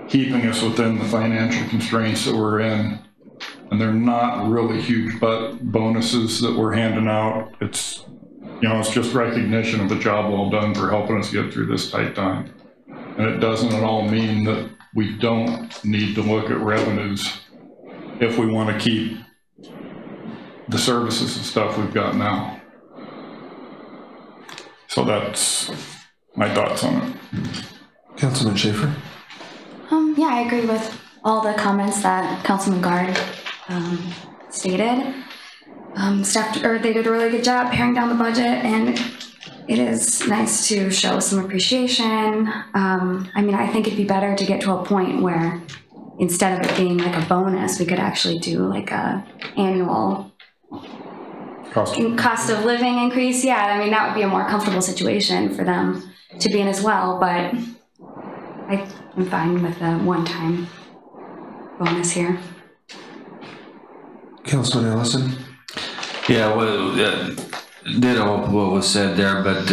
keeping us within the financial constraints that we're in. And they're not really huge bonuses that we're handing out. It's, you know, it's just recognition of the job well done for helping us get through this tight time. And it doesn't at all mean that we don't need to look at revenues if we want to keep the services and stuff we've got now. So that's my thoughts on it. Councilman Schaefer? Yeah, I agree with all the comments that Councilman Guard stated. They did a really good job paring down the budget, and it is nice to show some appreciation. I mean, I think it'd be better to get to a point where instead of it being like a bonus, we could actually do like a annual cost of living increase. Yeah, I mean, that would be a more comfortable situation for them to be in as well, but I'm fine with the one-time bonus here. Councilman Ellison? Yeah, well, ditto what was said there, but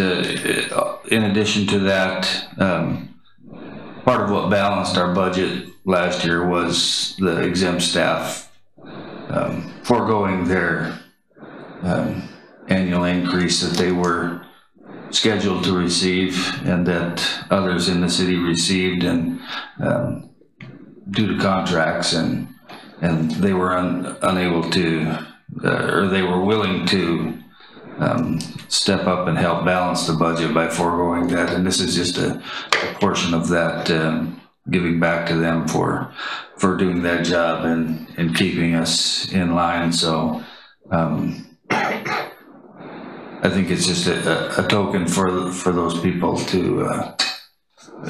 in addition to that, part of what balanced our budget last year was the exempt staff foregoing their annual increase that they were scheduled to receive and that others in the city received, and due to contracts, and they were unable to, or they were willing to step up and help balance the budget by foregoing that. And this is just a portion of that, giving back to them for doing that job and keeping us in line. So I think it's just a token for those people to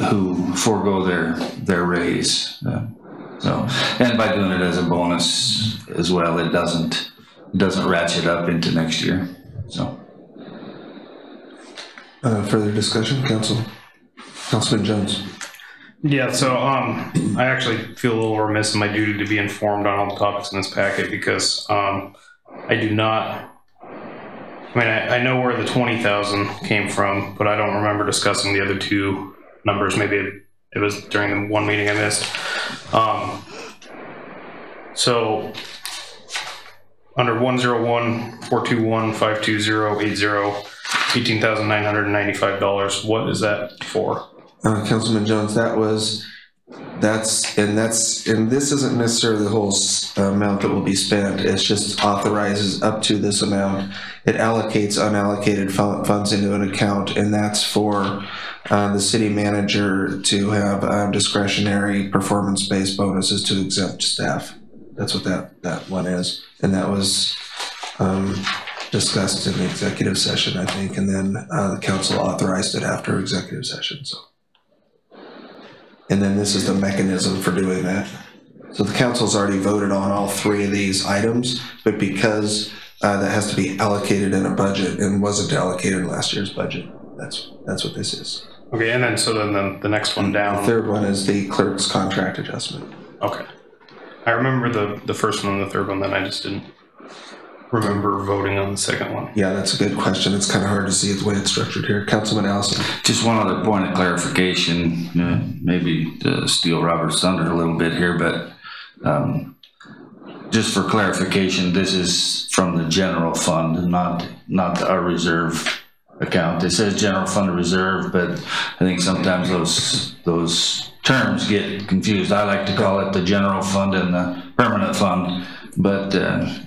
who forego their raise. So, and by doing it as a bonus as well, it doesn't ratchet up into next year. So, further discussion, Councilman Jones. Yeah, so I actually feel a little remiss in my duty to be informed on all the topics in this packet, because I do not. I mean, I know where the 20,000 came from, but I don't remember discussing the other two numbers. Maybe it was during the one meeting I missed. So under 101-421-52080, $18,995. What is that for? Councilman Jones, and this isn't necessarily the whole amount that will be spent. It's just authorizes up to this amount. It allocates unallocated funds into an account, and that's for the city manager to have discretionary performance-based bonuses to exempt staff. That's what that one is, and that was discussed in the executive session, I think, and then the council authorized it after executive session. So. And then this is the mechanism for doing that. So the council's already voted on all three of these items, but because that has to be allocated in a budget and wasn't allocated in last year's budget, that's what this is. Okay, and then the next one down. The third one is the clerk's contract adjustment. Okay. I remember the first one and the third one, then I just didn't remember voting on the second one. Yeah, that's a good question. It's kind of hard to see the way it's structured here. Councilman Allison. Just one other point of clarification, maybe to steal Robert's thunder a little bit here, but just for clarification, this is from the general fund, not our reserve account. It says general fund reserve, but I think sometimes those terms get confused. I like to call it the general fund and the permanent fund, but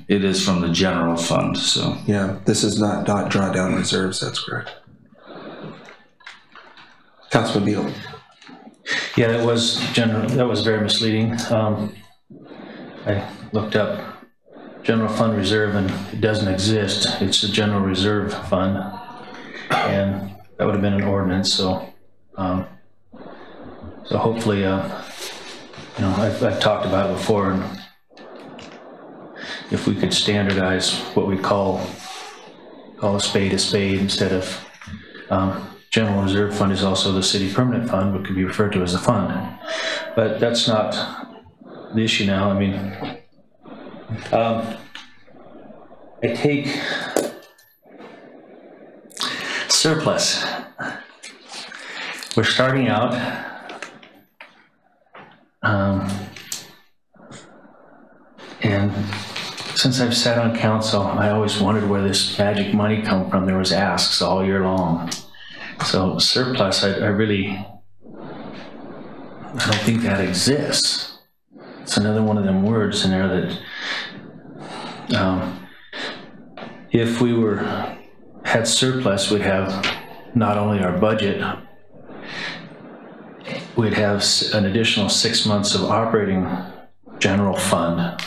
it is from the general fund. So yeah, this is not drawdown reserves. That's correct. Councilman Beal. Yeah, that was very misleading. I looked up general fund reserve and it doesn't exist. It's the general reserve fund, and that would have been an ordinance. So so hopefully I've talked about it before, and if we could standardize what we call a spade instead of, general reserve fund is also the city permanent fund, but could be referred to as a fund. But that's not the issue now. I mean, I take surplus. We're starting out, and since I've sat on council, I always wondered where this magic money come from. There was asks all year long. So surplus, I don't think that exists. It's another one of them words in there that if we had surplus, we'd have not only our budget, we'd have an additional 6 months of operating general fund.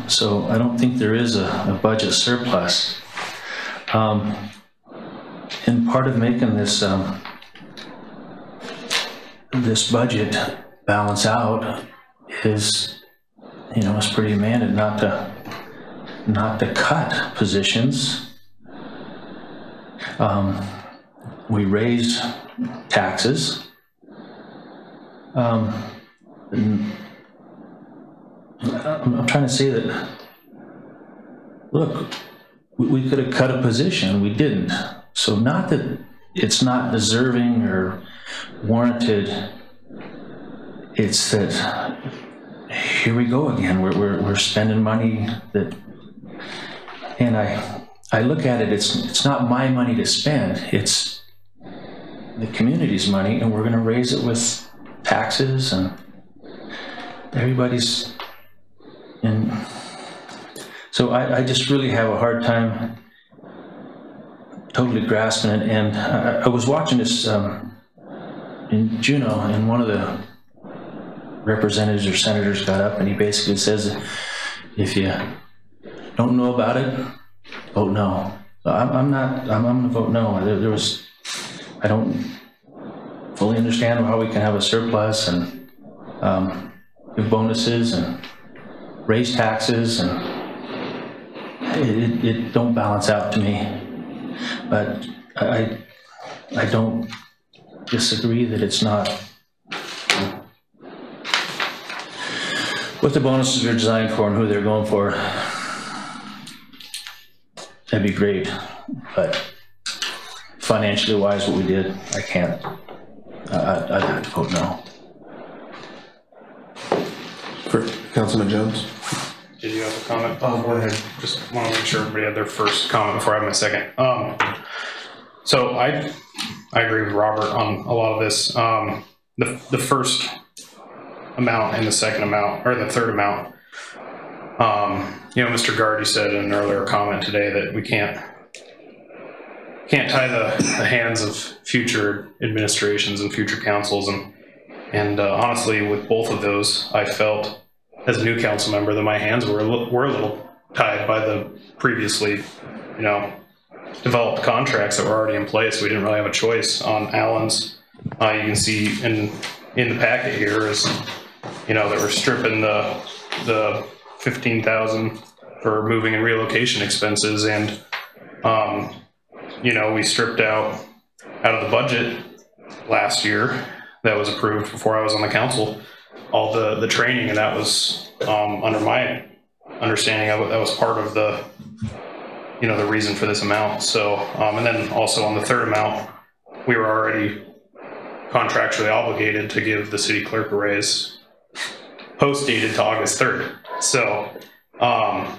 So I don't think there is a budget surplus. And part of making this this budget balance out is, it's pretty demanded not to cut positions. We raised taxes. I'm trying to say that, look, we could have cut a position, we didn't. So not that it's not deserving or warranted, it's that here we go again. We're spending money that, and I look at it, it's not my money to spend, it's the community's money, and we're gonna raise it with taxes and everybody's, and so I just really have a hard time totally grasping it. And I was watching this in Juneau, and one of the representatives or senators got up and he basically says, if you don't know about it, vote no. So I'm gonna vote no. I don't fully understand how we can have a surplus and give bonuses and raise taxes, and it don't balance out to me. But I don't disagree that it's not what the bonuses are designed for and who they're going for. That'd be great, but financially wise, what we did, I can't. I'd have to vote no. For Councilman Jones. Did you have a comment? Oh, go ahead. Just want to make sure everybody had their first comment before I have my second. So I agree with Robert on a lot of this. The first amount and the second amount, or the third amount, Mr. Gardy said in an earlier comment today that we can't tie the hands of future administrations and future councils, and honestly, with both of those, I felt as a new council member that my hands were a little tied by the previously, developed contracts that were already in place. We didn't really have a choice on Allen's. You can see in the packet here is, that we're stripping the $15,000 for moving and relocation expenses, and we stripped out of the budget last year that was approved before I was on the council, all the training, and that was under my understanding of it, that was part of the the reason for this amount. So and then also on the third amount, we were already contractually obligated to give the city clerk a raise post dated to August 3rd. So I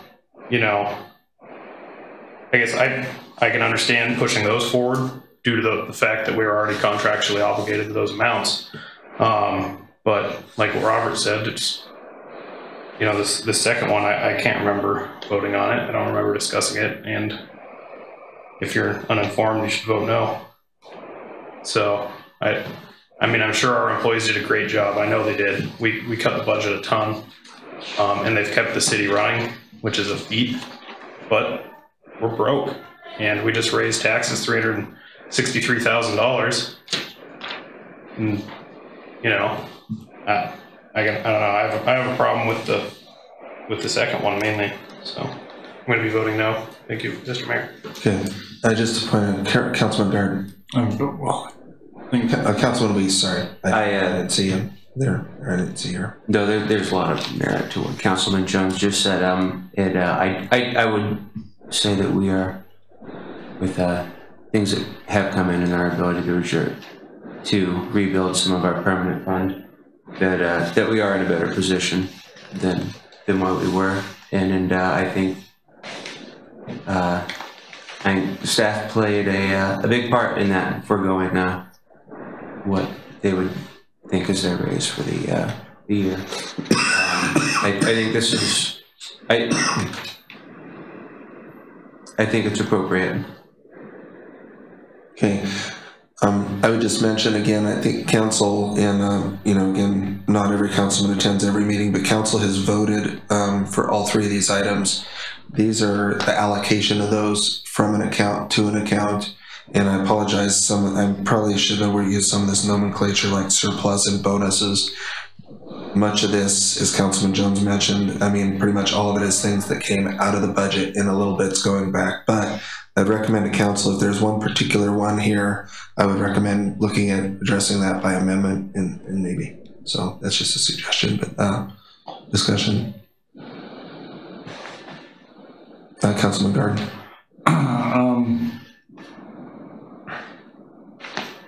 guess I can understand pushing those forward due to the fact that we were already contractually obligated to those amounts. But like what Robert said, it's, the second one, I can't remember voting on it. I don't remember discussing it. And if you're uninformed, you should vote no. So I'm sure our employees did a great job. I know they did. We cut the budget a ton, and they've kept the city running, which is a feat, but we're broke. And we just raised taxes $363,000. And, I don't know. I have a problem with with the second one mainly. So I'm going to be voting no. Thank you, Mr. Mayor. Okay, just to point out, Councilman Garden. Well, Councilman Weiss, sorry. I didn't see him there. I didn't see her. No, there's a lot of merit to what Councilman Jones just said. I would say that we are, with things that have come in our ability to rebuild some of our permanent fund, that we are in a better position than what we were. And I think staff played a big part in that, foregoing what they would think is their raise for the year. I think this is, I think it's appropriate. Okay. I would just mention again, I think council and, again, not every councilman attends every meeting, but council has voted for all three of these items. These are the allocation of those from an account to an account. And I apologize, I probably should have used some of this nomenclature like surplus and bonuses. Much of this, as Councilman Jones mentioned, I mean, pretty much all of it is things that came out of the budget and a little bit's going back. But I'd recommend to council, if there's one particular one here, I would recommend looking at addressing that by amendment and maybe. So that's just a suggestion, but discussion. Councilman Garden.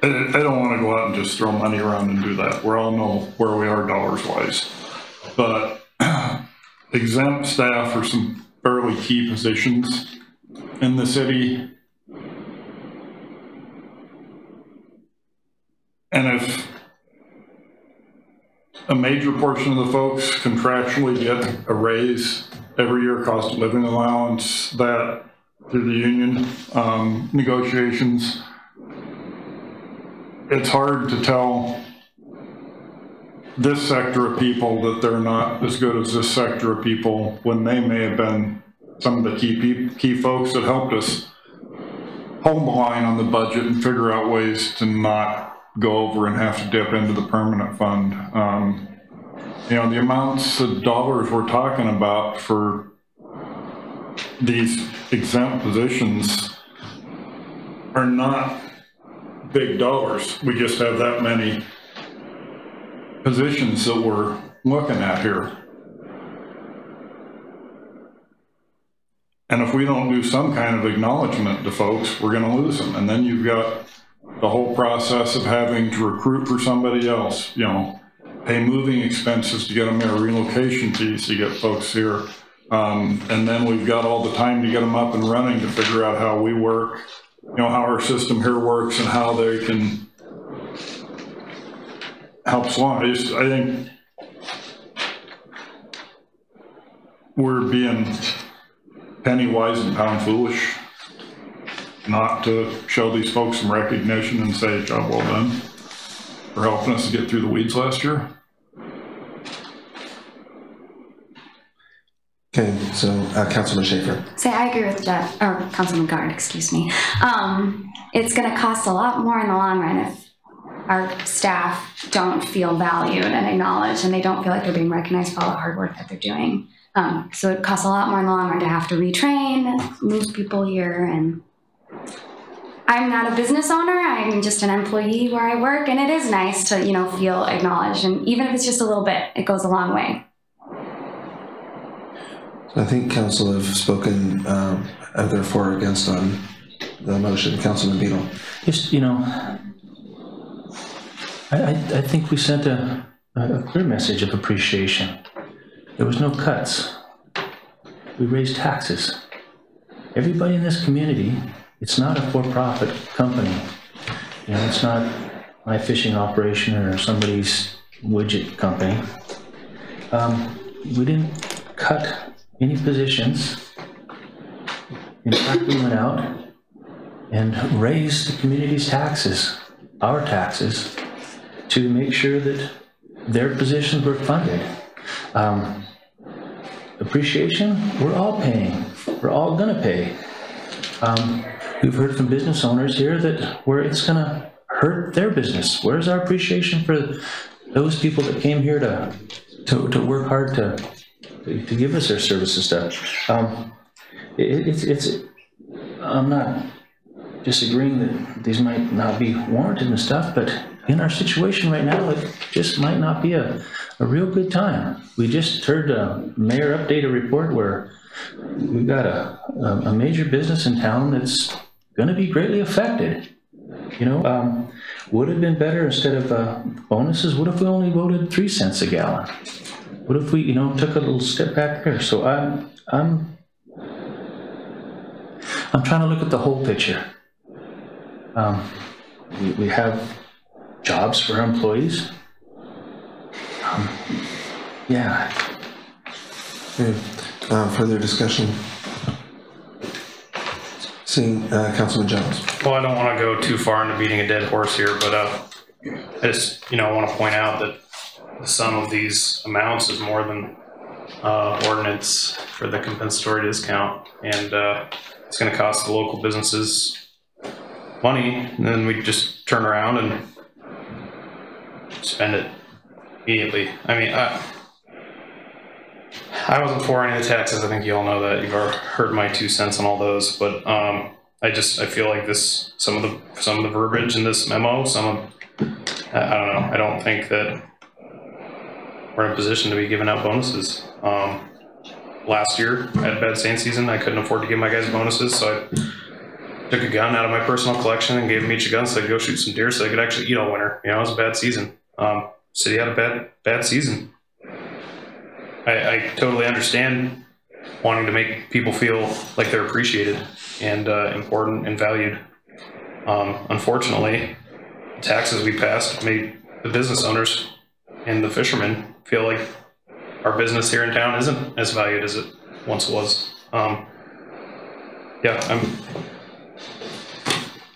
I don't want to go out and just throw money around and do that. We all know where we are dollars wise. But exempt staff for some fairly key positions in the city. And if a major portion of the folks contractually get a raise every year, cost of living allowance, that through the union negotiations, it's hard to tell this sector of people that they're not as good as this sector of people when they may have been some of the key folks that helped us hold the line on the budget and figure out ways to not go over and have to dip into the permanent fund. The amounts of dollars we're talking about for these exempt positions are not big dollars. We just have that many positions that we're looking at here. And if we don't do some kind of acknowledgement to folks, we're going to lose them. And then you've got the whole process of having to recruit for somebody else, pay moving expenses to get them here, relocation fees to get folks here. And then we've got all the time to get them up and running to figure out how we work, how our system here works and how they can help along. I think we're being penny wise and pound foolish not to show these folks some recognition and say, job well done for helping us to get through the weeds last year. Okay, so Councilman Schaefer. I agree with Jeff, or Councilman Guard, excuse me. It's going to cost a lot more in the long run if our staff don't feel valued and acknowledged, and they don't feel like they're being recognized for all the hard work that they're doing. So it costs a lot more in the long run to have to retrain, move people here, and I'm not a business owner, I'm just an employee where I work, and it is nice to, feel acknowledged, and even if it's just a little bit, it goes a long way. I think council have spoken either for or against on the motion. Councilman Beadle. Just, I think we sent a clear message of appreciation. There was no cuts. We raised taxes. Everybody in this community, it's not a for-profit company. It's not my fishing operation or somebody's widget company. We didn't cut any positions. In fact, we went out and raised the community's taxes, our taxes, to make sure that their positions were funded. Appreciation, we're all paying. We're all gonna pay. We've heard from business owners here that where it's gonna hurt their business. Where's our appreciation for those people that came here to work hard to to give us their service and stuff. I'm not disagreeing that these might not be warranted and stuff, but in our situation right now, it just might not be a real good time. We just heard Mayor update a report where we've got a major business in town that's going to be greatly affected. You know, would have been better instead of bonuses. What if we only voted 3 cents a gallon? What if we, you know, took a little step back there? So I'm trying to look at the whole picture. We have jobs for our employees. Yeah. Okay. Further discussion? Seeing Councilman Jones. Well, I don't want to go too far into beating a dead horse here, but I just, want to point out that the sum of these amounts is more than ordinance for the compensatory discount, and it's going to cost the local businesses money, and then we just turn around and spend it immediately. I mean, I wasn't for any of the taxes. I think you all know that. You've already heard my 2 cents on all those, but I feel like some of the verbiage in this memo, I don't know. I don't think that we're in a position to be giving out bonuses. Last year, I had a bad sand season. I couldn't afford to give my guys bonuses, so I took a gun out of my personal collection and gave them each a gun so they could go shoot some deer so they could actually eat all winter. It was a bad season. City had a bad season. I totally understand wanting to make people feel like they're appreciated and important and valued. Unfortunately, the taxes we passed made the business owners and the fishermen feel like our business here in town isn't as valued as it once was.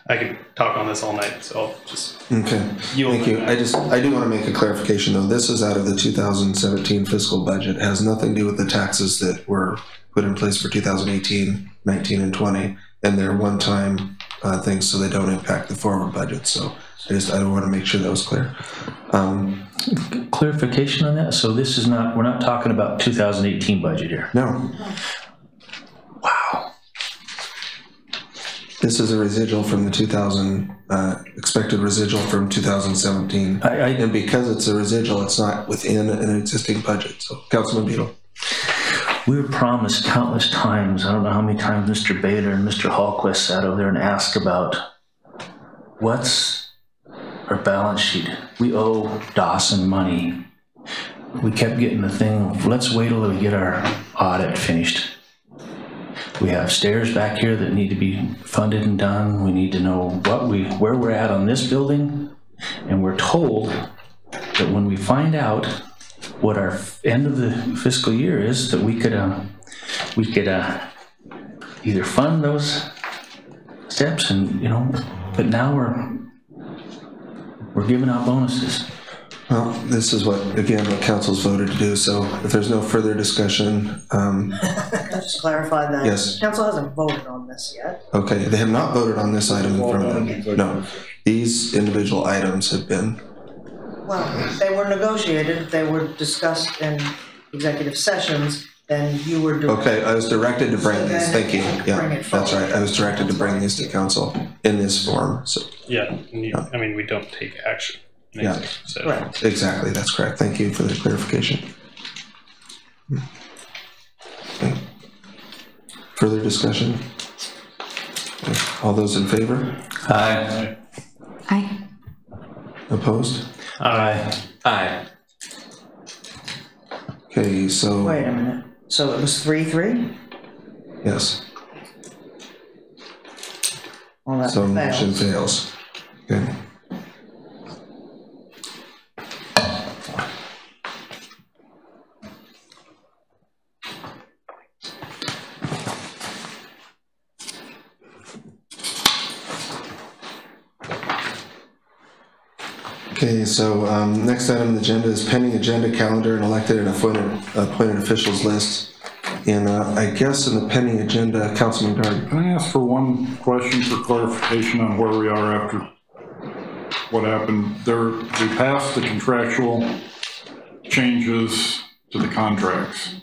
I could talk on this all night, so I'll just... Okay, thank you. I do want to make a clarification though. This is out of the 2017 fiscal budget. It has nothing to do with the taxes that were put in place for 2018, 19, and 20, and they're one-time things, so they don't impact the forward budget. So I want to make sure that was clear. Clarification on that. So this is not, we're not talking about 2018 budget here. No. Wow. This is a residual from the expected residual from 2017. And because it's a residual, it's not within an existing budget. So, Councilman Beadle. We were promised countless times, I don't know how many times Mr. Bader and Mr. Hallquist sat over there and asked about what's our balance sheet. We owe Dawson money. We kept getting the thing, let's wait till we get our audit finished. We have stairs back here that need to be funded and done. We need to know where we're at on this building. And we're told that when we find out what our end of the fiscal year is, that we could either fund those steps and, but now we're giving out bonuses. Well, this is what council's voted to do. So if there's no further discussion. Can I just clarify that? Yes. Council hasn't voted on this yet. Okay, they have not voted on this item in front of them. No, these individual items have been. Well, they were negotiated, they were discussed in executive sessions, then you were. Okay, I was directed to bring these, thank you. Yeah, that's right. I was directed to bring these to council in this form, so. Yeah, we don't take action. Yeah, right. Exactly, that's correct. Thank you for the clarification. Okay. Further discussion? Okay. All those in favor? Aye. Aye. Opposed? Aye. Aye. Okay, so. Wait a minute. So it was 3-3? Yes. Well, that so fails. Motion fails. Okay. Okay, so next item on the agenda is pending agenda calendar and elected and appointed officials list. And I guess in the pending agenda, Councilman Gardner. Can I ask for one question for clarification on where we are after what happened? We passed the contractual changes to the contracts.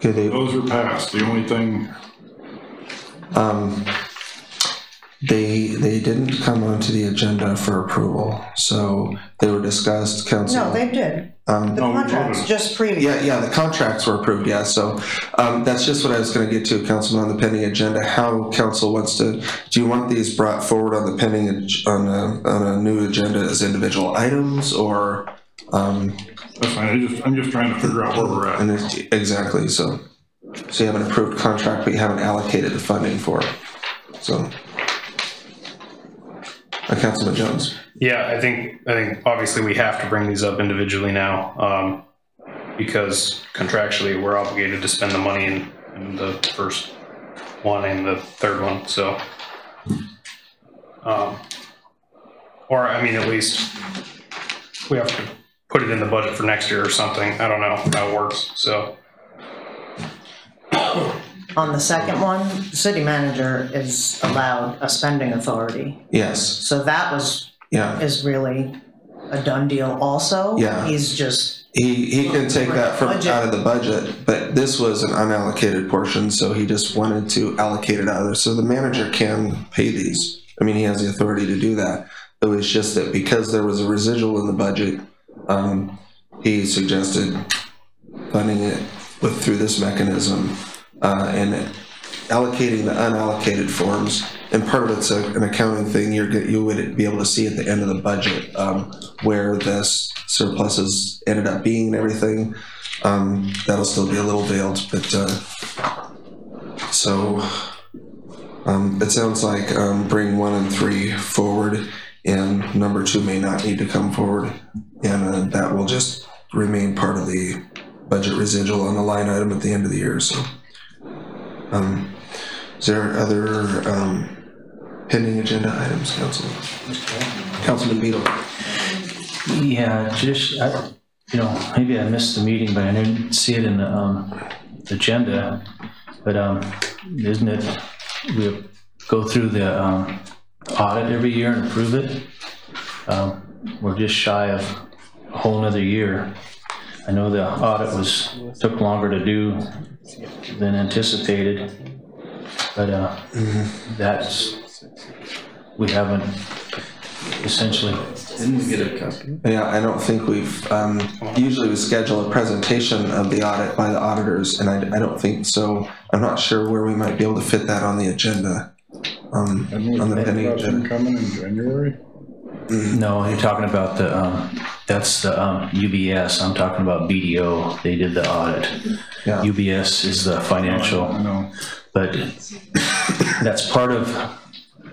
Okay, Those are passed. The only thing, they didn't come onto the agenda for approval, so they were discussed, council. No, they did. The No, we contracts, voted. just previous. Yeah, the contracts were approved, yeah, so, that's just what I was gonna get to, Councilman, on the pending agenda, how council wants to, do you want these brought forward on the pending, on a new agenda as individual items, or, that's fine. I'm just trying to figure out where we're at. and exactly, so you have an approved contract, but you haven't allocated the funding for it, so. Councilman Jones. Yeah, I think obviously we have to bring these up individually now, because contractually we're obligated to spend the money in the first one and the third one, so. Or, I mean, at least we have to put it in the budget for next year or something. I don't know how it works, so. On the second one, the city manager is allowed a spending authority. Yes. So that was, Yeah. is really a done deal also. Yeah. He's just. He can take that from Budget. out of the budget, but this was an unallocated portion, so he just wanted to allocate it out of there. So the manager can pay these. I mean, he has the authority to do that. It was just that because there was a residual in the budget, he suggested funding it through this mechanism, and allocating the unallocated forms. And part of it's an accounting thing. You would be able to see at the end of the budget where the surpluses ended up being and everything. That'll still be a little veiled, but so it sounds like bring 1 and 3 forward, and number 2 may not need to come forward, and that will just remain part of the budget residual on the line item at the end of the year. So, is there other pending agenda items, Council? Councilman Beadle. Yeah, just, maybe I missed the meeting, but I didn't see it in the agenda. But isn't it, we go through the audit every year and approve it? We're just shy of a whole nother year. I know the audit took longer to do than anticipated, but we haven't essentially. Didn't we get a copy? Yeah, I don't think we've, usually we schedule a presentation of the audit by the auditors, and I don't think so. I'm not sure where we might be able to fit that on the agenda, on the pending agenda. Coming in January? No, you're talking about that's the UBS. I'm talking about BDO. They did the audit. Yeah. UBS is the financial. I know. But that's part of,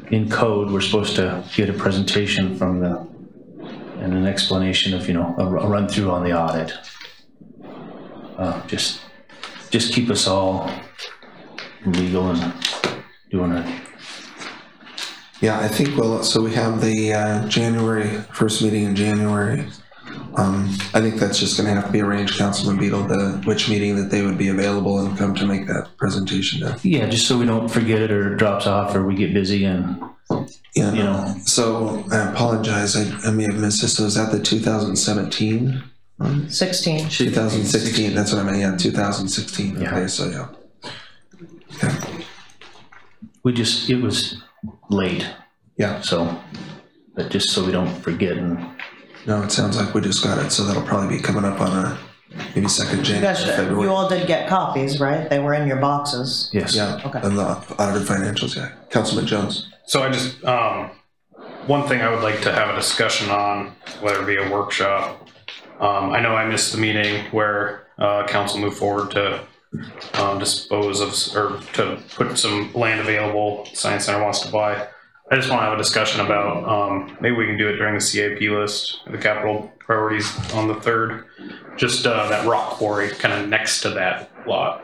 in code, we're supposed to get a presentation from and an explanation of, a run through on the audit. Just keep us all legal and doing it. Yeah, I think so we have the first meeting in January. I think that's just gonna have to be arranged, Councilman Beadle, which meeting that they would be available and come to make that presentation to. Yeah, just so we don't forget it or it drops off or we get busy and, So I apologize, I may have missed this. So is that the 2017? 16. 2016, that's what I meant, yeah, 2016. Yeah. Okay, so yeah. Okay. it was late. Yeah. So, but just so we don't forget and. No, it sounds like we just got it, so that'll probably be coming up on maybe 2nd January, February. You all did get copies, right? They were in your boxes. Yes. Yeah, Okay. and the audited financials, yeah. Councilman Jones. So I just, one thing I would like to have a discussion on, whether it be a workshop. I know I missed the meeting where council moved forward to dispose of, or to put some land available Science Center wants to buy. I just want to have a discussion about, maybe we can do it during the CIP list, the capital priorities on the 3rd. Just that rock quarry kind of next to that lot,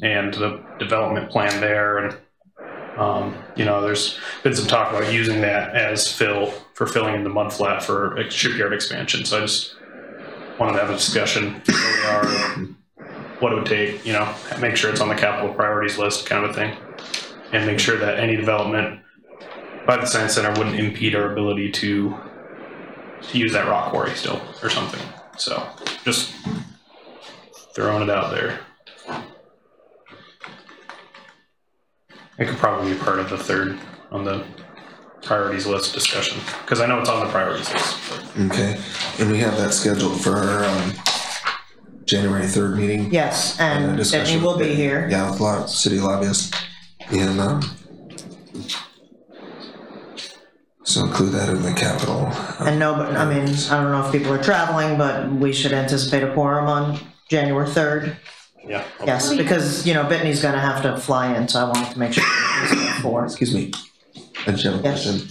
and the development plan there. And, there's been some talk about using that as for filling in the mud flat for a shipyard expansion. So I just wanted to have a discussion where we are, what it would take, make sure it's on the capital priorities list kind of a thing, and make sure that any development by the Science Center wouldn't impede our ability to use that rock quarry still or something. So just throwing it out there. It could probably be part of the third on the priorities list discussion, because I know it's on the priorities list. But. Okay, and we have that scheduled for our January 3rd meeting. Yes, and Brittany will be here. Yeah, with city lobbyists. And so include that in the capital. And no, but I mean, I don't know if people are traveling, but we should anticipate a quorum on January 3rd. Yeah. Yes, because, you know, Brittany's gonna have to fly in, so I wanted to make sure it was Excuse me. I just have a question.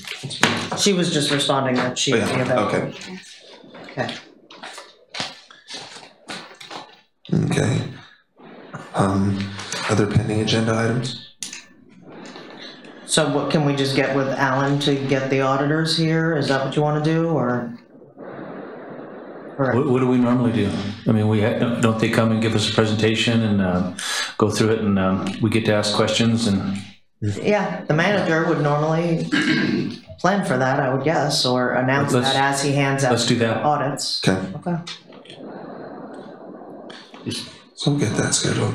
She was just responding that she would be available. Okay. Okay. Okay. Other pending agenda items? So what, can we just get with Alan to get the auditors here? Is that what you wanna do, or? What do we normally do? I mean, don't they come and give us a presentation and go through it, and we get to ask questions and? Yeah, the manager would normally plan for that, I would guess, or announce that as he hands out let's do that. audits. Okay. Okay. So we'll get that scheduled.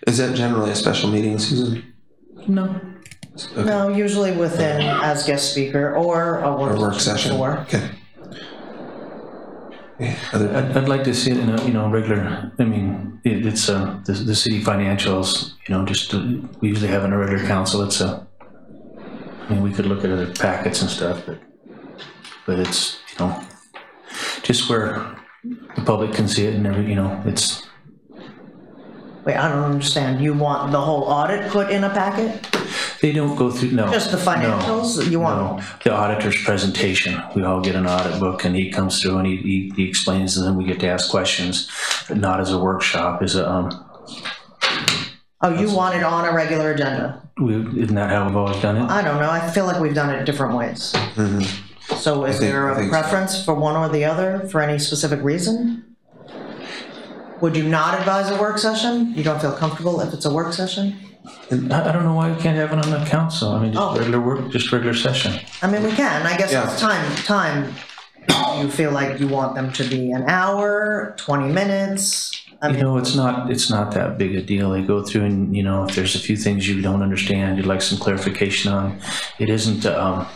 Is that generally a special meeting, Susan? No. Okay. No, usually within as guest speaker or a work session. Okay. Yeah, I'd like to see it in a, regular, I mean, it's the city financials, we usually have in a regular council, I mean, we could look at other packets and stuff, but it's, just where the public can see it and it's. Wait, I don't understand. You want the whole audit put in a packet? They don't go through, no. Just the financials? No, you want? No, the auditor's presentation. We all get an audit book and he comes through and he explains, and then we get to ask questions, but not as a workshop, as a, Oh, you want it on a regular agenda? Isn't that how we've always done it? I don't know. I feel like we've done it different ways. Mm-hmm. So is there a preference for one or the other for any specific reason? Would you not advise a work session? You don't feel comfortable if it's a work session? I don't know why we can't have it on the council. I mean, just regular session. I mean, we can. I guess it's time. You feel like you want them to be an hour, 20 minutes? I mean, it's not that big a deal. They go through and, if there's a few things you don't understand, you'd like some clarification on. It isn't a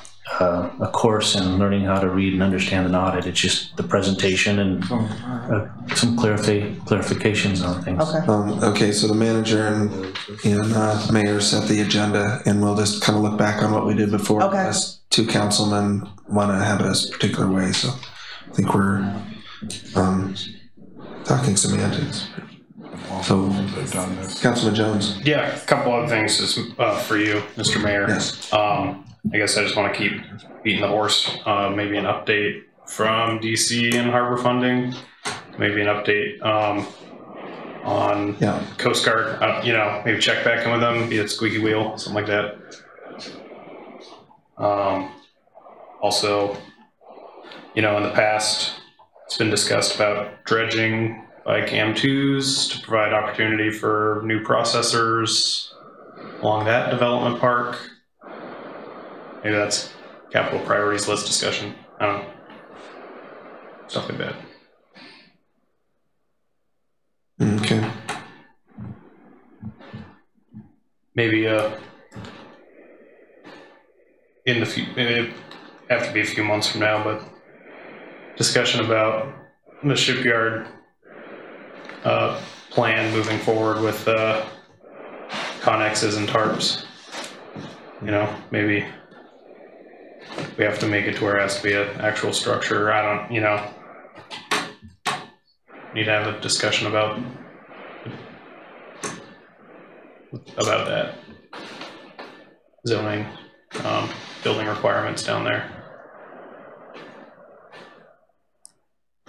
course in learning how to read and understand an audit. It's just the presentation and some clarifications on things. Okay. Okay, so the manager and mayor set the agenda, and we'll just kind of look back on what we did before. Okay. As two councilmen want to have it a particular way, so I think we're talking semantics. So, Councilman Jones. Yeah, a couple other things is, for you, Mr. Mayor. Yes. I guess I just want to keep beating the horse. Maybe an update from DC and harbor funding. Maybe an update on Coast Guard. Maybe check back in with them, be it squeaky wheel, something like that. Also, in the past, it's been discussed about dredging by CAM2s to provide opportunity for new processors along that development park. Maybe that's capital priorities list discussion. I don't know. Stuff like that. Okay. Maybe in the future, it have to be a few months from now, but discussion about the shipyard plan moving forward with connexes and tarps. Maybe we have to make it to where it has to be an actual structure. I don't, need to have a discussion about that. Zoning, building requirements down there.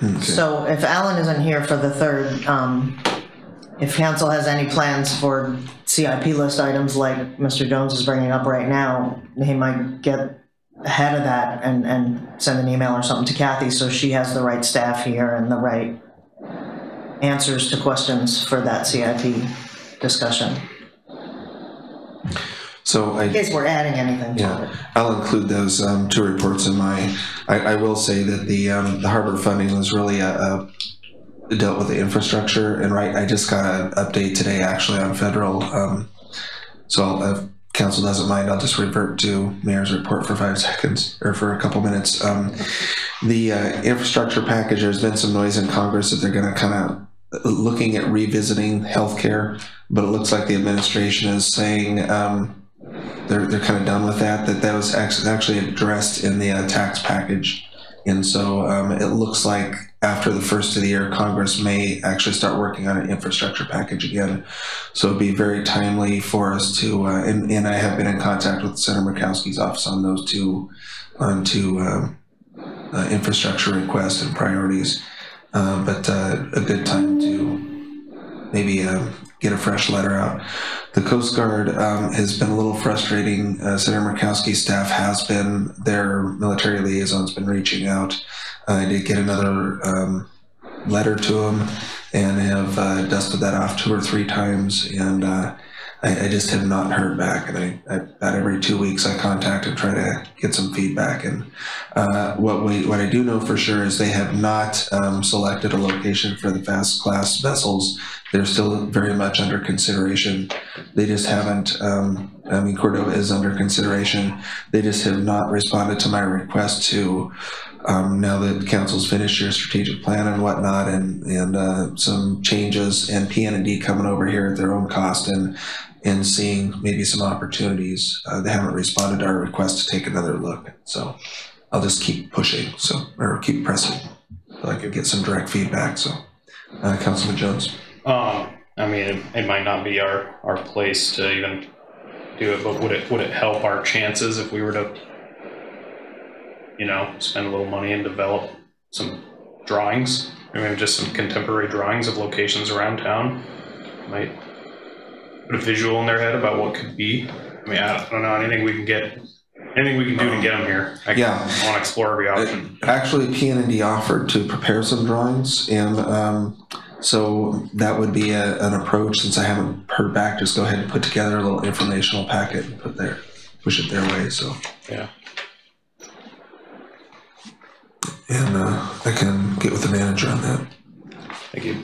Okay. So if Alan isn't here for the 3rd, if council has any plans for CIP list items like Mr. Jones is bringing up right now, he might get ahead of that and send an email or something to Kathy so she has the right staff here and the right answers to questions for that CIP discussion. So in case we're adding anything to it. I'll include those 2 reports in my. I will say that the harbor funding was really dealt with the infrastructure, and I just got an update today actually on federal. So council doesn't mind, I'll just revert to Mayor's report for 5 seconds, or for a couple minutes. The infrastructure package, there's been some noise in Congress that they're gonna kind of looking at revisiting healthcare, but it looks like the administration is saying they're kind of done with that. That was actually addressed in the tax package. And so it looks like after the first of the year, Congress may actually start working on an infrastructure package again. So it'd be very timely for us to, and I have been in contact with Senator Murkowski's office on those two infrastructure requests and priorities. But a good time to maybe get a fresh letter out. The Coast Guard has been a little frustrating. Senator Murkowski's staff has been, their military liaison's been reaching out. I did get another letter to him and have dusted that off 2 or 3 times, and I just have not heard back. And about every 2 weeks I contact and try to get some feedback. And what I do know for sure is they have not selected a location for the fast class vessels. They're still very much under consideration. They just haven't, I mean, Cordova is under consideration. They just have not responded to my request to, now that council's finished your strategic plan and whatnot, and some changes, and PN&D coming over here at their own cost and seeing maybe some opportunities. They haven't responded to our request to take another look. So I'll just keep pushing, or keep pressing so I can get some direct feedback. So Councilman Jones. I mean, it might not be our place to even do it, but would it help our chances if we were to, you know, spend a little money and develop some drawings? I mean, just some contemporary drawings of locations around town. Might put a visual in their head about what could be. I mean, I don't know, anything we can do to get them here. I want to explore every option. Actually, PN&D offered to prepare some drawings, and so that would be an approach. Since I haven't heard back, just go ahead and put together a little informational packet and push it their way. So yeah. And I can get with the manager on that. Thank you.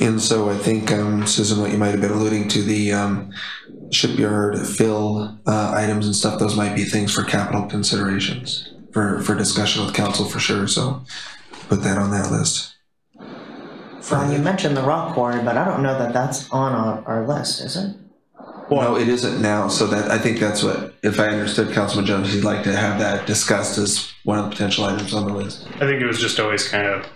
And so I think, Susan, what you might have been alluding to, the shipyard fill items and stuff, those might be things for capital considerations for discussion with council for sure. So put that on that list. You mentioned the rock quarry, but I don't know that that's on our list, is it? Well, no, it isn't now. So that, I think that's what, if I understood Councilman Jones, he'd like to have that discussed as one of the potential items on the list. I think it was just always kind of,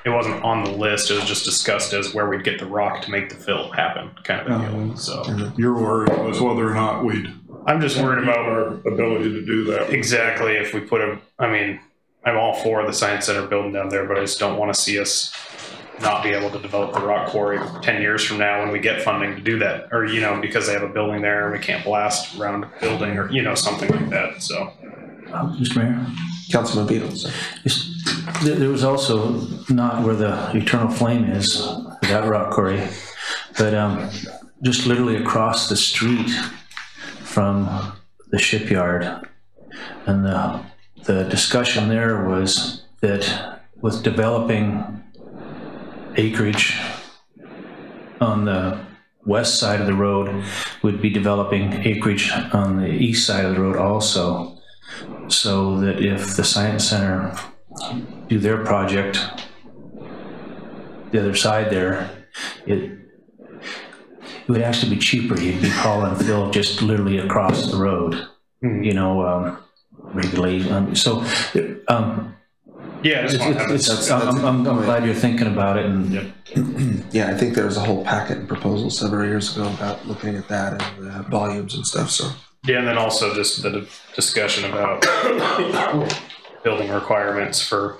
it wasn't on the list, it was just discussed as where we'd get the rock to make the fill happen, kind of a deal. So your worry was whether or not I'm just worried about our ability to do that. Exactly. If we put I mean, I'm all for the Science Center building down there, but I just don't want to see us not be able to develop the rock quarry 10 years from now when we get funding to do that, or, you know, because they have a building there and we can't blast around a building, or, you know, something like that. So Mr. Mayor, Councilman Beatles. There was also not where the Eternal Flame is, that rock quarry, but just literally across the street from the shipyard. And the discussion there was that with developing acreage on the west side of the road, would be developing acreage on the east side of the road also, so that if the Science Center do their project, the other side there, it would actually be cheaper. You'd be hauling fill just literally across the road, you know, regularly. Yeah, I'm glad you're thinking about it. And yeah, I think there was a whole packet and proposal several years ago about looking at that and the volumes and stuff. So yeah, and then also just the discussion about building requirements for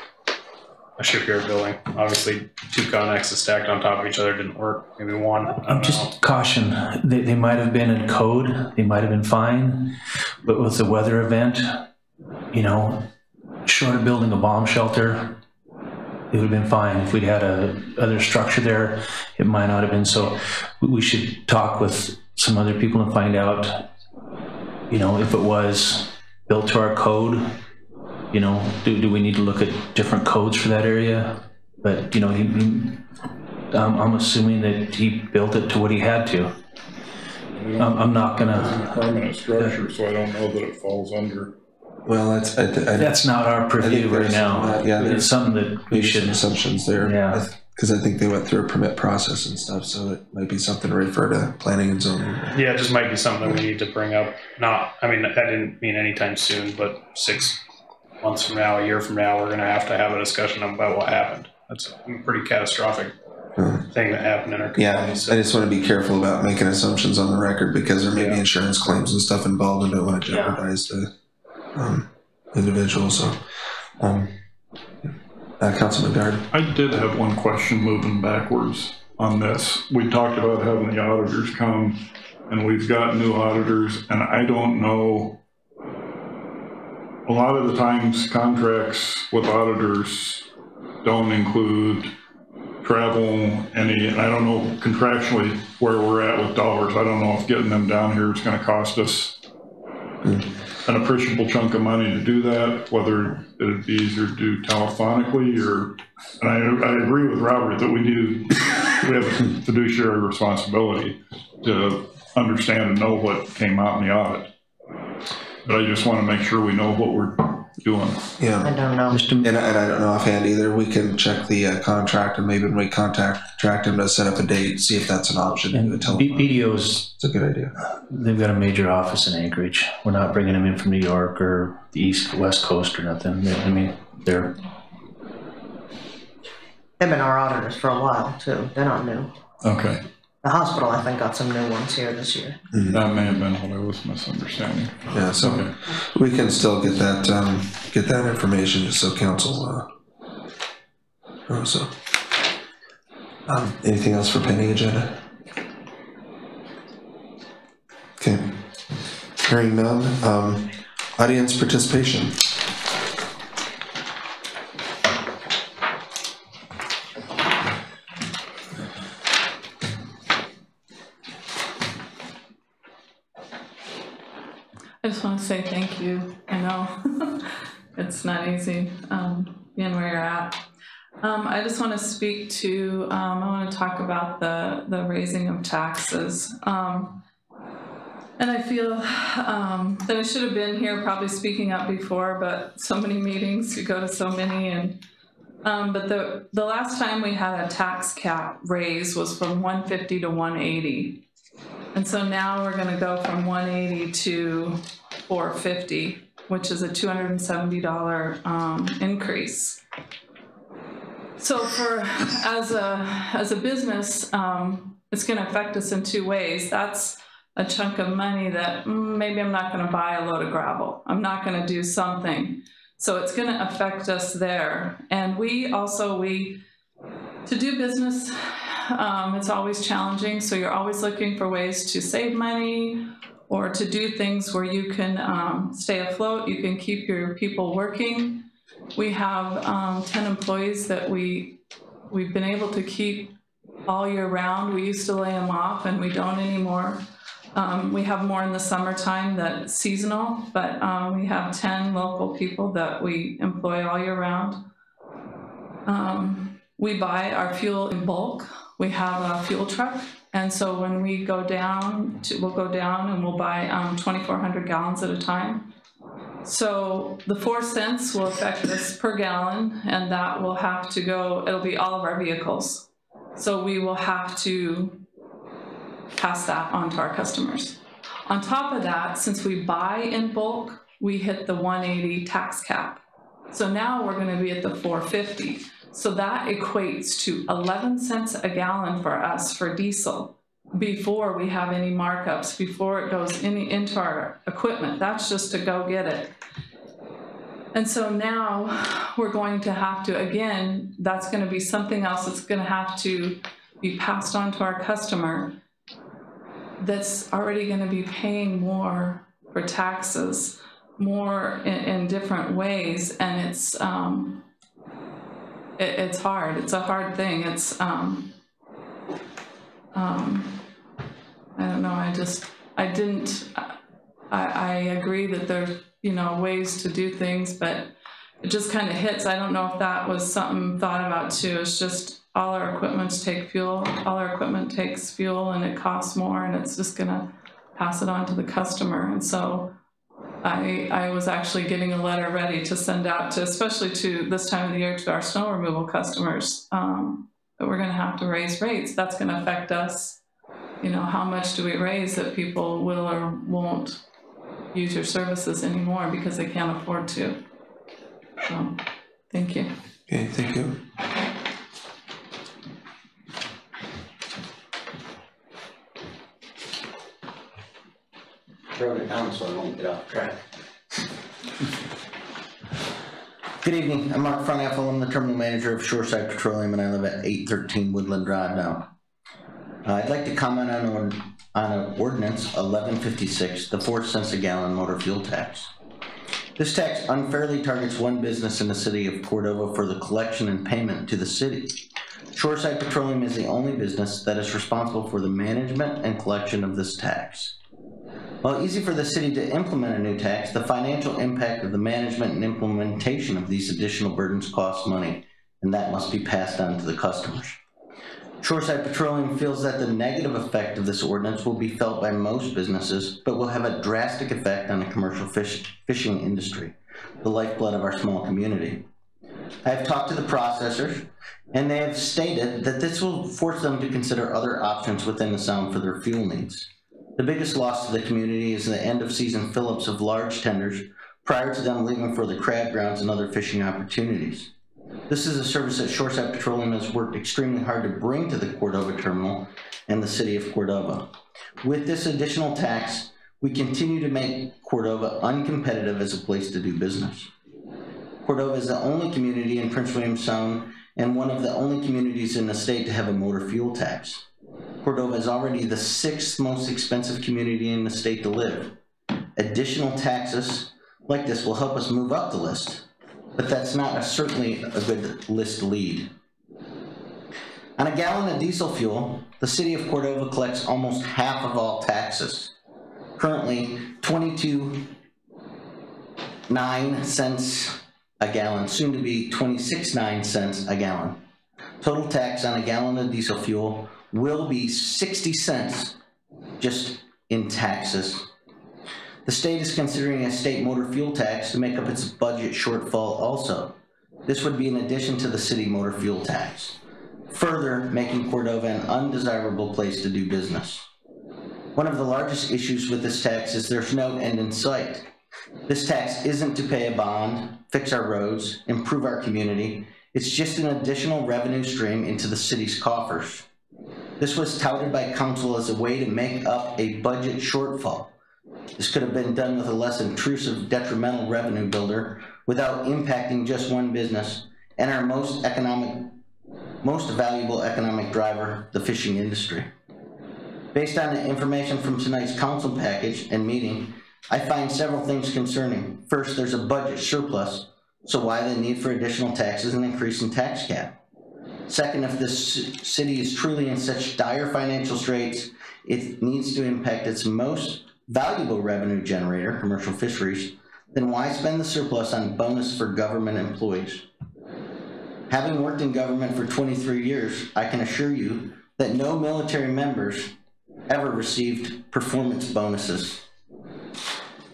a shipyard building. Obviously, 2 connexes stacked on top of each other didn't work. Maybe one. I'm just caution. They might have been in code. They might have been fine, but with the weather event, you know, short of building a bomb shelter, it would have been fine. If we'd had other structure there, it might not have been. So we should talk with some other people and find out, you know, if it was built to our code, you know, do we need to look at different codes for that area? But, you know, I'm assuming that he built it to what he had to. I'm not gonna. It's a permanent structure, so I don't know that it falls under. Well, that's not our purview right now. Yeah, it's something that we should. Assumptions there. Yeah. Because I think they went through a permit process and stuff, so it might be something to refer to planning and zoning. Yeah, it just might be something that we need to bring up. I didn't mean anytime soon, but 6 months from now, a year from now, we're gonna have to have a discussion about what happened. That's a pretty catastrophic thing that happened in our community. Yeah, so. I just want to be careful about making assumptions on the record because there may be insurance claims and stuff involved and don't want to jeopardize the individual, so. Councilman Guard. I did have one question moving backwards on this. We talked about having the auditors come, and we've got new auditors, and I don't know, a lot of the times contracts with auditors don't include travel, and I don't know contractually where we're at with dollars. I don't know if getting them down here is going to cost us an appreciable chunk of money to do that, whether it'd be easier to do telephonically and I agree with Robert that we have a fiduciary responsibility to understand and know what came out in the audit. But I just want to make sure we know what we're doing. Yeah. I don't know. And I don't know offhand either. We can check the contract and maybe when we contact him to set up a date, see if that's an option. And BDO's, it's a good idea. They've got a major office in Anchorage. We're not bringing them in from New York or the West Coast or nothing. They've been our auditors for a while too. They're not new. Okay. The hospital, I think, got some new ones here this year. That may have been what I was misunderstanding. Yeah, so we can still get that information just so council. Anything else for pending agenda? Okay. Hearing none. Audience participation. I just want to say thank you. I know it's not easy being where you're at. I just want to speak to, I want to talk about the raising of taxes. And I feel that I should have been here probably speaking up before, but so many meetings, you go to so many. And but the last time we had a tax cap raise was from 150 to 180. And so now we're going to go from 180 to 450, which is a $270 increase. So as a business, it's going to affect us in two ways. That's a chunk of money that maybe I'm not going to buy a load of gravel. I'm not going to do something. So it's going to affect us there. And to do business, it's always challenging. So you're always looking for ways to save money or to do things where you can stay afloat. You can keep your people working. We have 10 employees that we've been able to keep all year round. We used to lay them off and we don't anymore. We have more in the summertime that's seasonal, but we have 10 local people that we employ all year round. We buy our fuel in bulk. We have a fuel truck, and so when we go down, we'll go down and we'll buy 2,400 gallons at a time. So the 4 cents will affect us per gallon, and that will have to go, it'll be all of our vehicles. So we will have to pass that on to our customers. On top of that, since we buy in bulk, we hit the 180 tax cap. So now we're going to be at the 450. So that equates to 11 cents a gallon for us for diesel before we have any markups, before it goes into our equipment. That's just to go get it. And so now we're going to have to, again, that's going to be something else that's going to have to be passed on to our customer that's already going to be paying more for taxes, more in different ways, and it's hard. It's a hard thing. It's I don't know. I agree that there's ways to do things, but it just kind of hits. I don't know if that was something thought about too. It's just all our equipments take fuel. All our equipment takes fuel and it costs more, and it's just gonna pass it on to the customer. And so I was actually getting a letter ready to send out to, especially to this time of the year, to our snow removal customers, that we're gonna have to raise rates. That's gonna affect us. You know, how much do we raise that people will or won't use your services anymore because they can't afford to? So, thank you. Okay, thank you. Wrote it down so I won't get off track. Good evening, I'm Mark Fronaffel. I'm the terminal manager of Shoreside Petroleum, and I live at 813 Woodland Drive now. I'd like to comment on an ordinance 1156, the 4 cents a gallon motor fuel tax. This tax unfairly targets one business in the city of Cordova for the collection and payment to the city. Shoreside Petroleum is the only business that is responsible for the management and collection of this tax. While easy for the city to implement a new tax, the financial impact of the management and implementation of these additional burdens costs money, and that must be passed on to the customers. Shoreside Petroleum feels that the negative effect of this ordinance will be felt by most businesses, but will have a drastic effect on the commercial fishing industry, the lifeblood of our small community. I have talked to the processors, and they have stated that this will force them to consider other options within the sound for their fuel needs. The biggest loss to the community is the end of season fill-ups of large tenders prior to them leaving for the crab grounds and other fishing opportunities. This is a service that Shoreside Petroleum has worked extremely hard to bring to the Cordova terminal and the city of Cordova. With this additional tax, we continue to make Cordova uncompetitive as a place to do business. Cordova is the only community in Prince William Sound and one of the only communities in the state to have a motor fuel tax. Cordova is already the 6th most expensive community in the state to live. Additional taxes like this will help us move up the list, but that's not certainly a good list to lead. On a gallon of diesel fuel, the city of Cordova collects almost half of all taxes. Currently, 22.9 cents a gallon, soon to be 26.9 cents a gallon. Total tax on a gallon of diesel fuel will be 60 cents just in taxes. The state is considering a state motor fuel tax to make up its budget shortfall also. This would be in addition to the city motor fuel tax, further making Cordova an undesirable place to do business. One of the largest issues with this tax is there's no end in sight. This tax isn't to pay a bond, fix our roads, improve our community. It's just an additional revenue stream into the city's coffers. This was touted by council as a way to make up a budget shortfall. This could have been done with a less intrusive, detrimental revenue builder without impacting just one business and our most valuable economic driver, the fishing industry. Based on the information from tonight's council package and meeting, I find several things concerning. First, there's a budget surplus, so why the need for additional taxes and increase in tax cap? Second, if this city is truly in such dire financial straits, it needs to impact its most valuable revenue generator, commercial fisheries, then why spend the surplus on bonus for government employees? Having worked in government for 23 years, I can assure you that no military members ever received performance bonuses.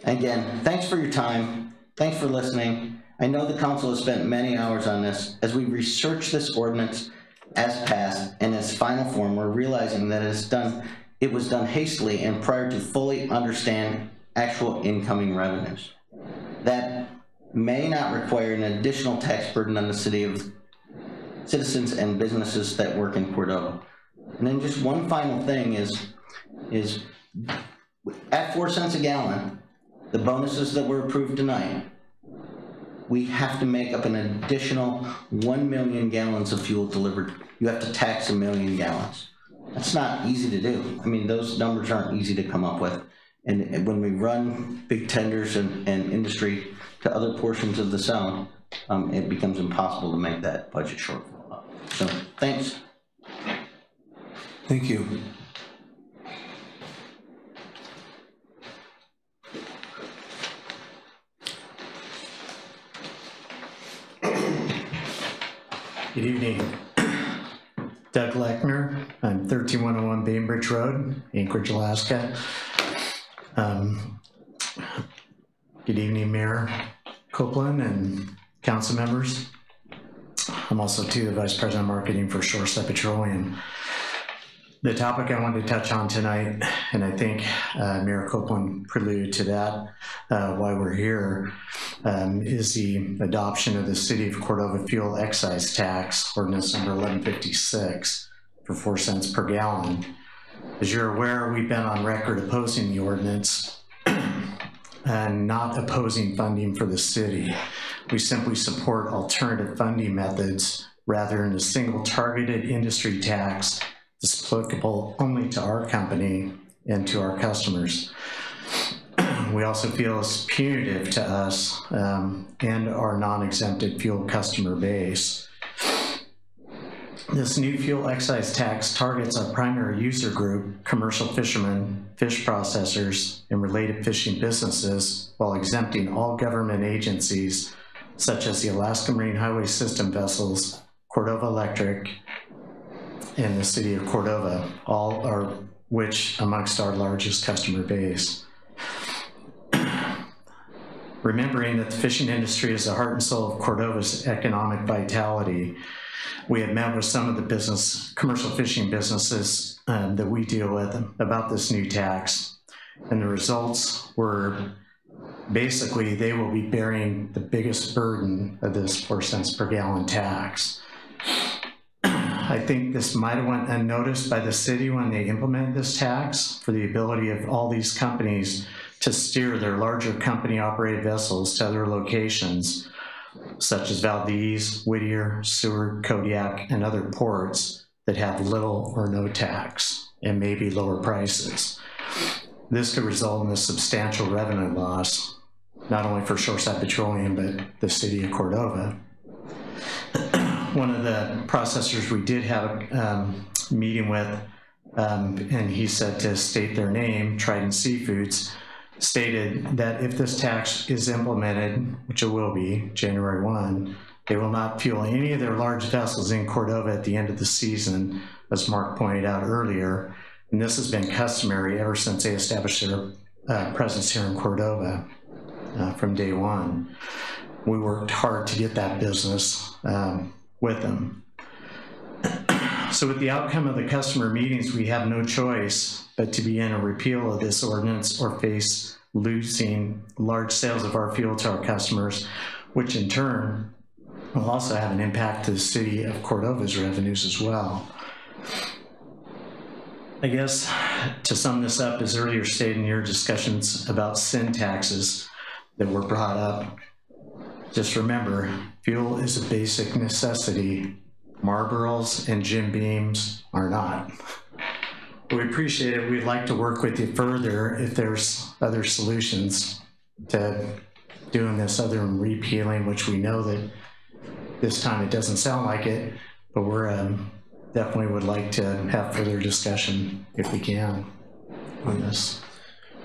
Again, thanks for your time. Thanks for listening. I know the council has spent many hours on this. As we research this ordinance as passed in its final form, we're realizing that it was done hastily and prior to fully understand actual incoming revenues. That may not require an additional tax burden on the city of citizens and businesses that work in Cordova. And then just one final thing is at 4 cents a gallon, the bonuses that were approved tonight, we have to make up an additional 1 million gallons of fuel delivered. You have to tax 1 million gallons. That's not easy to do. I mean, those numbers aren't easy to come up with. And when we run big tenders and industry to other portions of the sound, it becomes impossible to make that budget shortfall up. So, thanks. Thank you. Good evening. Doug Lechner. I'm 13101 Bainbridge Road, Anchorage, Alaska. Good evening, Mayor Copeland and council members. I'm also too the Vice President of Marketing for Shoreside Petroleum. The topic I wanted to touch on tonight, and I think Mayor Copeland preluded to that, why we're here, is the adoption of the City of Cordova Fuel Excise Tax, ordinance number 1156, for 4 cents per gallon. As you're aware, we've been on record opposing the ordinance and not opposing funding for the city. We simply support alternative funding methods rather than a single targeted industry tax that's applicable only to our company and to our customers. We also feel it's punitive to us and our non-exempted fuel customer base. This new fuel excise tax targets our primary user group, commercial fishermen, fish processors, and related fishing businesses, while exempting all government agencies such as the Alaska Marine Highway System vessels, Cordova Electric, and the City of Cordova, all are which amongst our largest customer base. Remembering that the fishing industry is the heart and soul of Cordova's economic vitality, we have met with some of the commercial fishing businesses that we deal with about this new tax, and the results were basically they will be bearing the biggest burden of this 4 cents per gallon tax. I think this might have went unnoticed by the city when they implemented this tax for the ability of all these companies to steer their larger company operated vessels to other locations such as Valdez, Whittier, Seward, Kodiak, and other ports that have little or no tax and maybe lower prices. This could result in a substantial revenue loss, not only for Shoreside Petroleum, but the City of Cordova. One of the processors we did have a meeting with, and he said to state their name, Trident Seafoods, stated that if this tax is implemented, which it will be, January 1, they will not fuel any of their large vessels in Cordova at the end of the season, as Mark pointed out earlier. And this has been customary ever since they established their presence here in Cordova from day one. We worked hard to get that business with them. So with the outcome of the customer meetings, we have no choice but to begin a repeal of this ordinance or face losing large sales of our fuel to our customers, which in turn will also have an impact to the City of Cordova's revenues as well. I guess to sum this up, as earlier stated in your discussions about sin taxes that were brought up, just remember, fuel is a basic necessity. Marlboros and Jim Beams are not. We appreciate it. We'd like to work with you further if there's other solutions to doing this other than repealing, which we know that this time it doesn't sound like it, but we're definitely would like to have further discussion if we can on this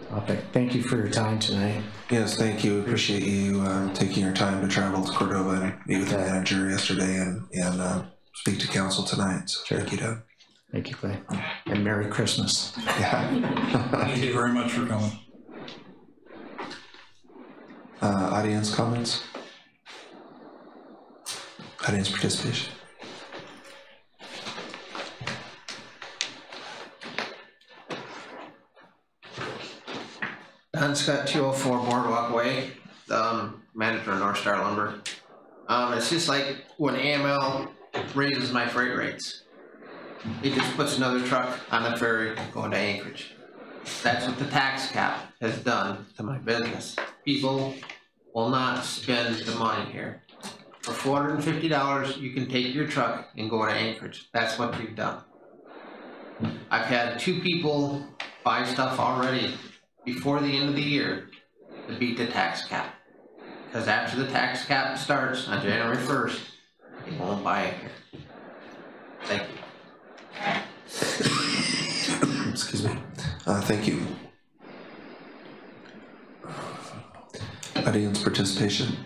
topic. Thank you for your time tonight. Yes, thank you. Appreciate you taking your time to travel to Cordova and meet with the manager yesterday and speak to council tonight. So sure. Thank you, Doug. Thank you, Clay. And Merry Christmas. Yeah. Thank you very much for coming. Audience comments? Audience participation? Don Scott, 204 Boardwalk Way, manager of North Star Lumber. It's just like when AML raises my freight rates. It just puts another truck on the ferry going to Anchorage. That's what the tax cap has done to my business. People will not spend the money here. For $450, you can take your truck and go to Anchorage. That's what you've done. I've had 2 people buy stuff already before the end of the year to beat the tax cap. Because after the tax cap starts on January 1st, they won't buy it here. Thank you. Excuse me. Thank you. Audience participation.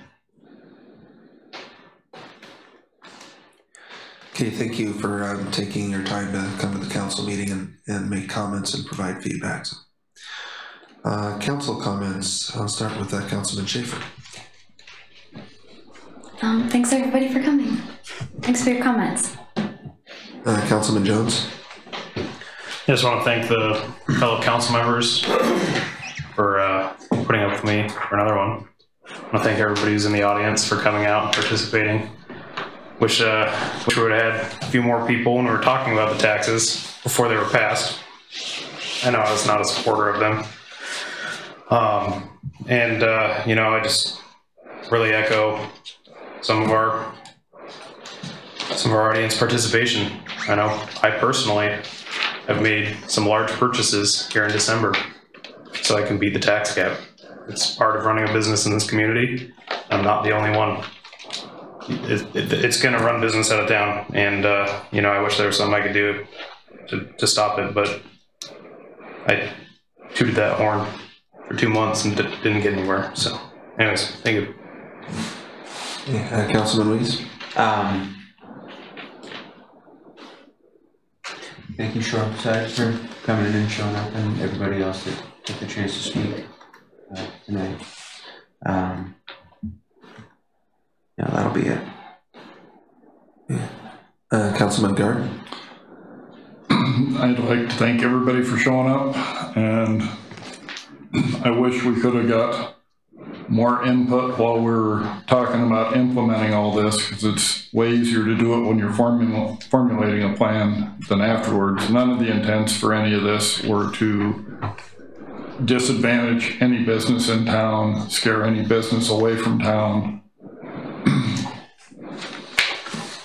Okay, thank you for taking your time to come to the council meeting and make comments and provide feedback. Council comments. I'll start with Councilman Schaefer. Thanks everybody for coming. Thanks for your comments. Councilman Jones. I just want to thank the fellow council members for putting up with me for another one. I want to thank everybody who's in the audience for coming out and participating. Wish we would have had a few more people when we were talking about the taxes before they were passed. I know I was not a supporter of them. You know, I just really echo some of our audience participation. I know I personally have made some large purchases here in December so I can beat the tax cap. It's part of running a business in this community. I'm not the only one. It's going to run business out of town, and you know, I wish there was something I could do to stop it, but I tooted that horn for 2 months and didn't get anywhere. So anyways, thank you. Yeah, Councilman Weiss. Thank you, Shoreside, for coming in and showing up, and everybody else that took the chance to speak tonight. Yeah, that'll be it. Yeah. Councilman Gard. I'd like to thank everybody for showing up, and I wish we could have got more input while we're talking about implementing all this, because it's way easier to do it when you're formulating a plan than afterwards. None of the intents for any of this were to disadvantage any business in town, scare any business away from town.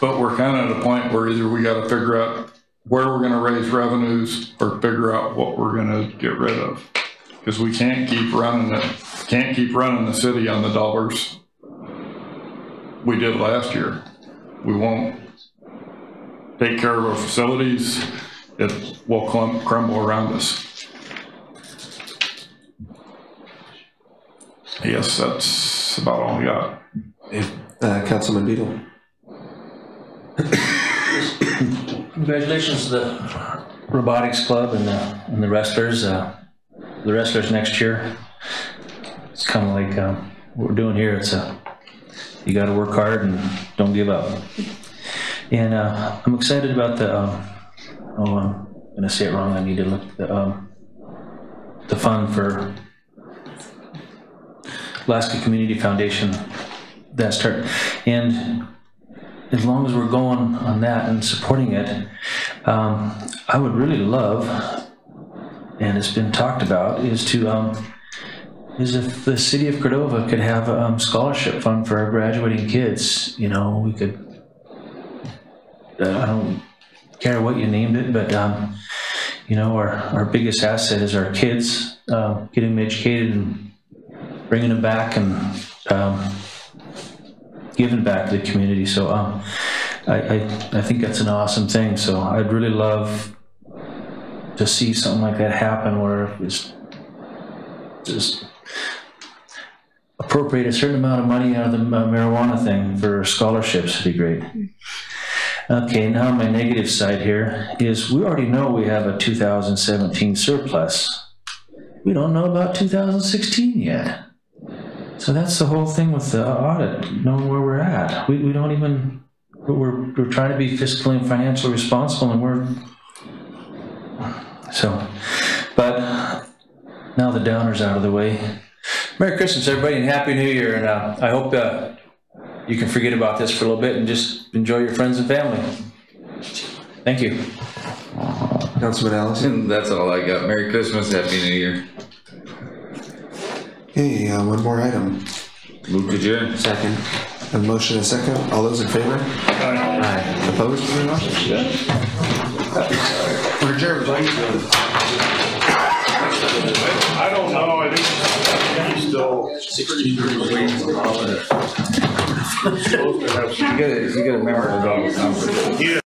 But we're kind of at a point where either we got to figure out where we're going to raise revenues or figure out what we're going to get rid of, because we can't keep running the city on the dollars we did last year. We won't take care of our facilities. It will crumble around us. I guess that's about all we got. Councilman Beadle. Congratulations to the robotics club and the wrestlers. The wrestlers next year. It's kind of like what we're doing here. It's you got to work hard and don't give up. And I'm excited about the. I'm gonna say it wrong. I need to look the fund for Alaska Community Foundation. That start and. As long as we're going on that and supporting it, I would really love, and it's been talked about, is if the city of Cordova could have a scholarship fund for our graduating kids. You know, we could, I don't care what you named it, but you know, our biggest asset is our kids, getting them educated and bringing them back and giving back to the community. So I think that's an awesome thing. So I'd really love to see something like that happen, where it's just appropriate a certain amount of money out of the marijuana thing for scholarships would be great. Okay, now my negative side here is we already know we have a 2017 surplus. We don't know about 2016 yet. So that's the whole thing with the audit, knowing where we're at. We don't even, we're trying to be fiscally and financially responsible, and but now the downer's out of the way. Merry Christmas, everybody, and Happy New Year. And I hope you can forget about this for a little bit and just enjoy your friends and family. Thank you. Councilman Allison. That's all I got. Merry Christmas, Happy New Year. Okay, one more item. Move to adjourn. Second. A motion and a second. All those in favor? Aye. Opposed? We're adjourned. I don't know. I think he's still 60 degrees. You gotta remember his own numbers.